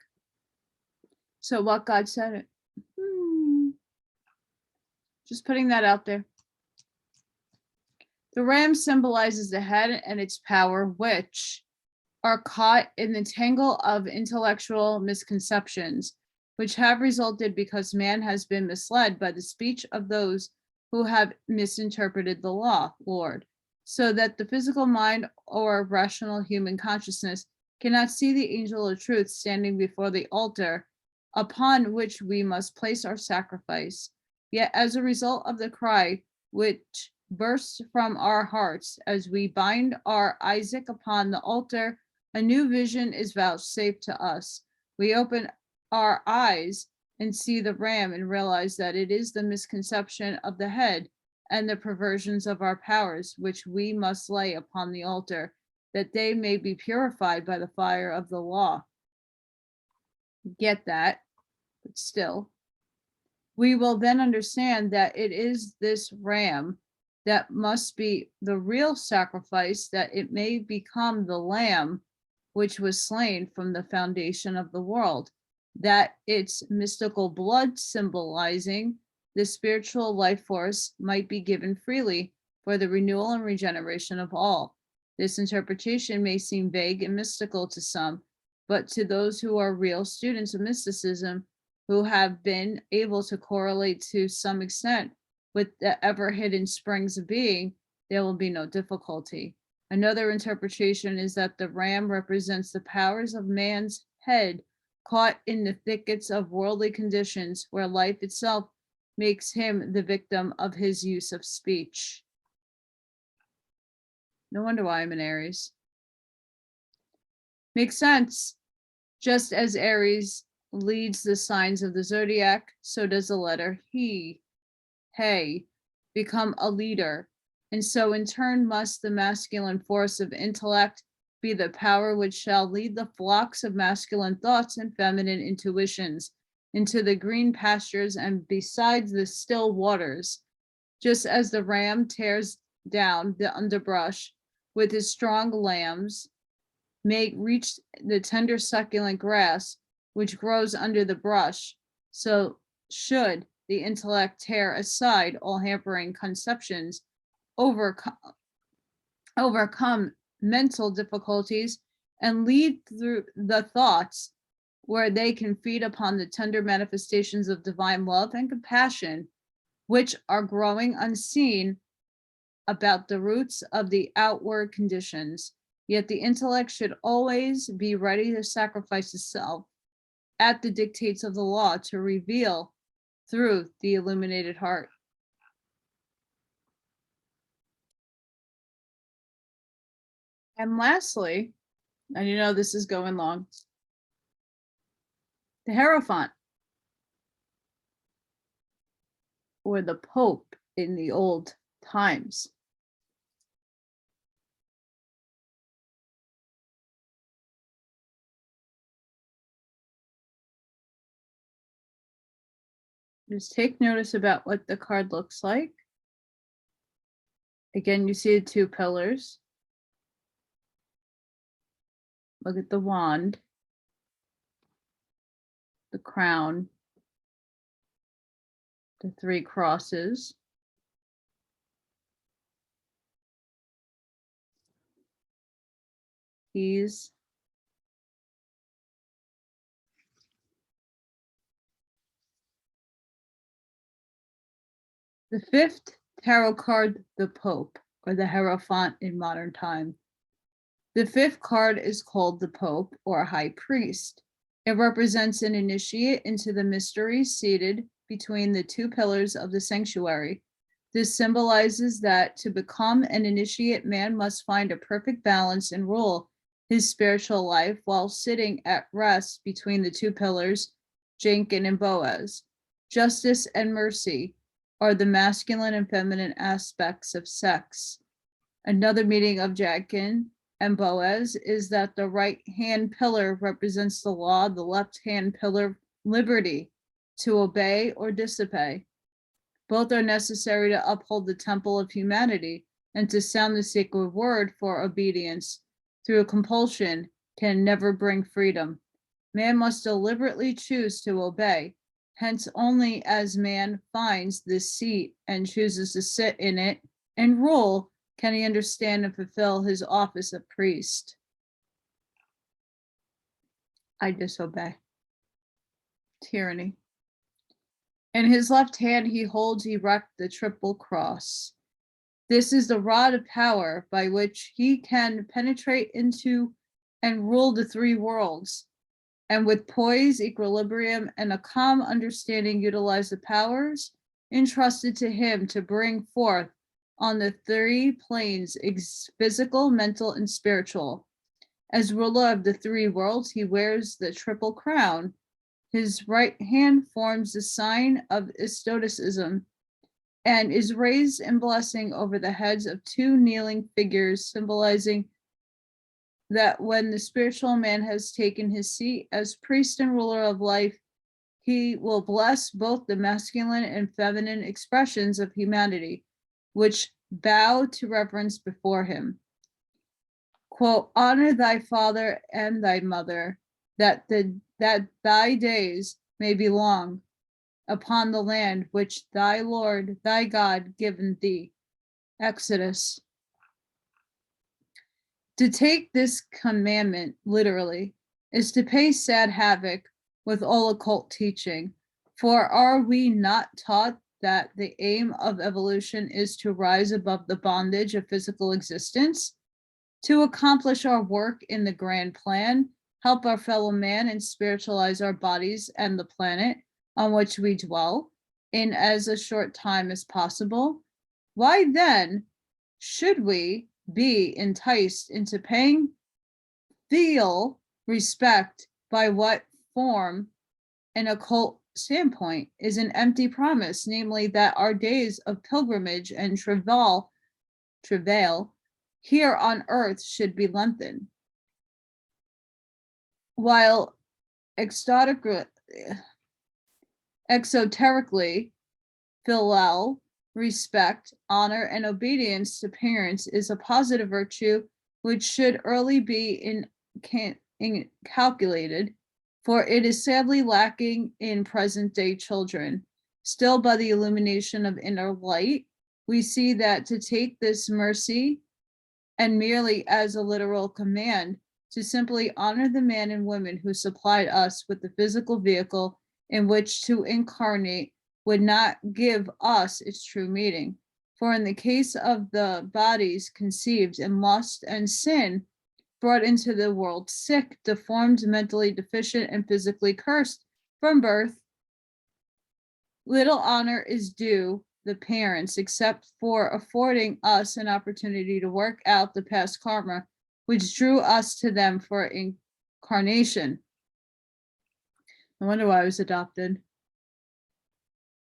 So what God said it. Just putting that out there. The ram symbolizes the head and its power, which are caught in the tangle of intellectual misconceptions, which have resulted because man has been misled by the speech of those who have misinterpreted the law, Lord, so that the physical mind or rational human consciousness cannot see the angel of truth standing before the altar upon which we must place our sacrifice. Yet as a result of the cry which bursts from our hearts as we bind our Isaac upon the altar, a new vision is vouchsafed to us. We open our eyes and see the ram and realize that it is the misconception of the head and the perversions of our powers, which we must lay upon the altar, that they may be purified by the fire of the law. Get that, but still. We will then understand that it is this ram that must be the real sacrifice, that it may become the lamb which was slain from the foundation of the world, that its mystical blood symbolizing the spiritual life force might be given freely for the renewal and regeneration of all. This interpretation may seem vague and mystical to some, but to those who are real students of mysticism, who have been able to correlate to some extent with the ever hidden springs of being, there will be no difficulty. Another interpretation is that the ram represents the powers of man's head caught in the thickets of worldly conditions, where life itself makes him the victim of his use of speech. No wonder why I'm an Aries. Makes sense. Just as Aries leads the signs of the zodiac, so does the letter he, become a leader. And so in turn must the masculine force of intellect be the power which shall lead the flocks of masculine thoughts and feminine intuitions into the green pastures and besides the still waters. Just as the ram tears down the underbrush with his strong lambs, may reach the tender succulent grass which grows under the brush, so should the intellect tear aside all hampering conceptions, overcome mental difficulties, and lead through the thoughts where they can feed upon the tender manifestations of divine love and compassion, which are growing unseen about the roots of the outward conditions. Yet the intellect should always be ready to sacrifice itself at the dictates of the law to reveal through the illuminated heart. And lastly, and you know this is going long, the Hierophant, or the Pope in the old times. Just take notice about what the card looks like. Again, you see the two pillars. Look at the wand, the crown, the three crosses. Keys. The fifth tarot card, the Pope, or the Hierophant in modern time. The fifth card is called the Pope, or High Priest. It represents an initiate into the mysteries seated between the two pillars of the sanctuary. This symbolizes that to become an initiate, man must find a perfect balance and rule his spiritual life while sitting at rest between the two pillars, Jankin and Boaz. Justice and mercy are the masculine and feminine aspects of sex. Another meaning of Jankin and Boaz is that the right hand pillar represents the law, the left hand pillar, liberty, to obey or disobey. Both are necessary to uphold the temple of humanity, and to sound the sacred word for obedience through compulsion can never bring freedom. Man must deliberately choose to obey. Hence, only as man finds this seat and chooses to sit in it and rule can he understand and fulfill his office of priest. I disobey. Tyranny. In his left hand, he holds erect the triple cross. This is the rod of power by which he can penetrate into and rule the three worlds, and with poise, equilibrium, and a calm understanding utilize the powers entrusted to him to bring forth on the three planes, physical, mental, and spiritual. As ruler of the three worlds, he wears the triple crown. His right hand forms the sign of Stoicism and is raised in blessing over the heads of two kneeling figures, symbolizing that when the spiritual man has taken his seat as priest and ruler of life, he will bless both the masculine and feminine expressions of humanity, which bow to reverence before him. Quote, honor thy father and thy mother, that thy days may be long upon the land which thy Lord, thy God, given thee. Exodus. To take this commandment literally is to pay sad havoc with all occult teaching. For are we not taught that the aim of evolution is to rise above the bondage of physical existence, to accomplish our work in the grand plan, help our fellow man, and spiritualize our bodies and the planet on which we dwell in as a short time as possible? Why then should we be enticed into paying filial respect by what form an occult standpoint is an empty promise, namely that our days of pilgrimage and travail here on earth should be lengthened, while exoterically filial respect, honor, and obedience to parents is a positive virtue which should early be inculcated, for it is sadly lacking in present-day children. Still, by the illumination of inner light, we see that to take this mercy and merely as a literal command to simply honor the man and women who supplied us with the physical vehicle in which to incarnate would not give us its true meaning. For in the case of the bodies conceived in lust and sin, brought into the world sick, deformed, mentally deficient, and physically cursed from birth, little honor is due the parents, except for affording us an opportunity to work out the past karma, which drew us to them for incarnation. I wonder why I was adopted.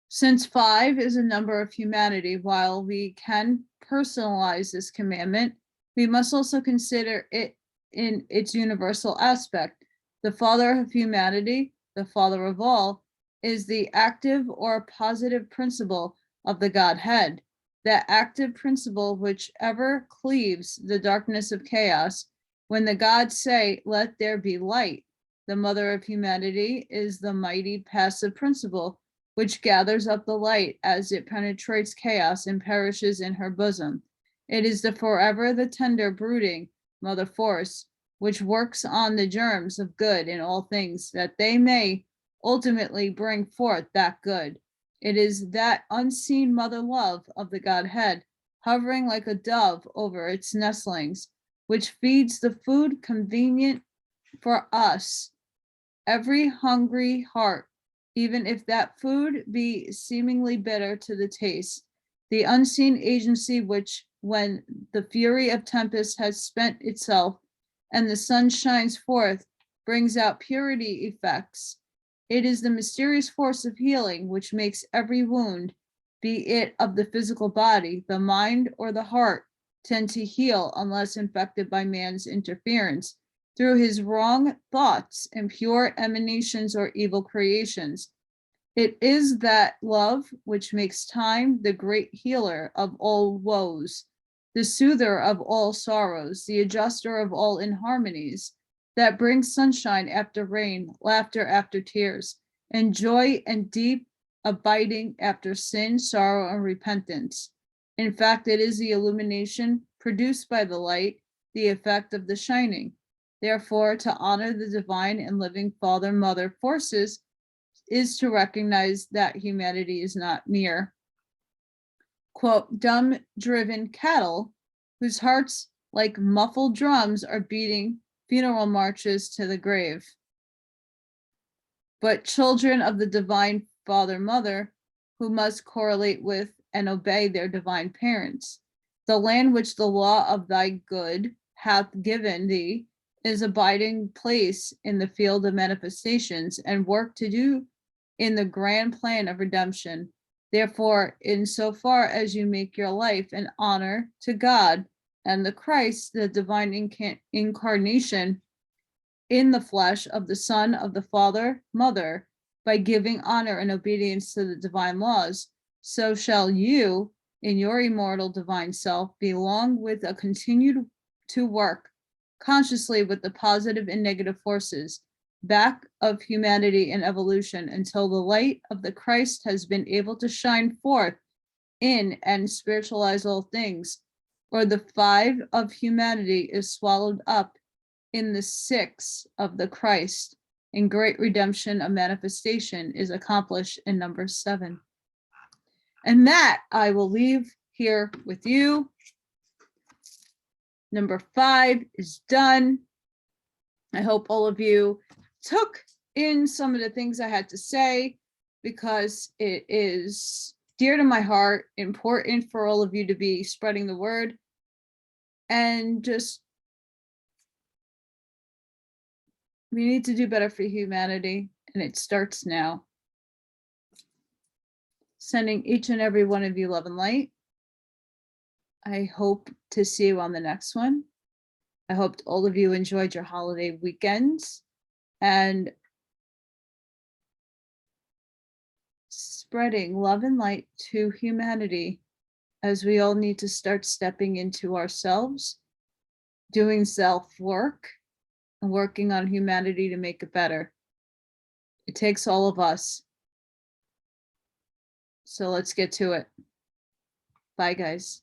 Since 5 is a number of humanity, while we can personalize this commandment, we must also consider it in its universal aspect. The Father of humanity, the Father of all, is the active or positive principle of the Godhead, that active principle which ever cleaves the darkness of chaos. When the gods say, "Let there be light," the mother of humanity is the mighty passive principle which gathers up the light as it penetrates chaos and perishes in her bosom. It is the forever the tender brooding mother force, which works on the germs of good in all things, that they may ultimately bring forth that good. It is that unseen mother love of the Godhead, hovering like a dove over its nestlings, which feeds the food convenient for us, every hungry heart, even if that food be seemingly bitter to the taste. The unseen agency which, when the fury of tempest has spent itself and the sun shines forth, brings out purity effects. It is the mysterious force of healing which makes every wound, be it of the physical body, the mind, or the heart, tend to heal unless infected by man's interference through his wrong thoughts and pure emanations or evil creations. It is that love which makes time the great healer of all woes, the soother of all sorrows, the adjuster of all inharmonies, that brings sunshine after rain, laughter after tears, and joy and deep abiding after sin, sorrow, and repentance. In fact, it is the illumination produced by the light, the effect of the shining. Therefore, to honor the divine and living father-mother forces is to recognize that humanity is not mere, quote, dumb driven cattle whose hearts like muffled drums are beating funeral marches to the grave, but children of the divine father-mother who must correlate with and obey their divine parents. The land which the law of thy good hath given thee is abiding place in the field of manifestations and work to do in the grand plan of redemption. Therefore, insofar as you make your life an honor to God and the Christ, the divine incarnation in the flesh of the Son of the Father, Mother, by giving honor and obedience to the divine laws, so shall you, in your immortal divine self, belong with a continued to work consciously with the positive and negative forces back of humanity and evolution until the light of the Christ has been able to shine forth in and spiritualize all things, or the 5 of humanity is swallowed up in the 6 of the Christ, and great redemption of manifestation is accomplished in number 7. And that I will leave here with you. Number 5 is done. I hope all of you took in some of the things I had to say, because it is dear to my heart, important for all of you to be spreading the word, and just we need to do better for humanity, and it starts now. Sending each and every one of you love and light. I hope to see you on the next one. I hope all of you enjoyed your holiday weekends and spreading love and light to humanity, as we all need to start stepping into ourselves, doing self-work, and working on humanity to make it better. It takes all of us. So let's get to it. Bye, guys.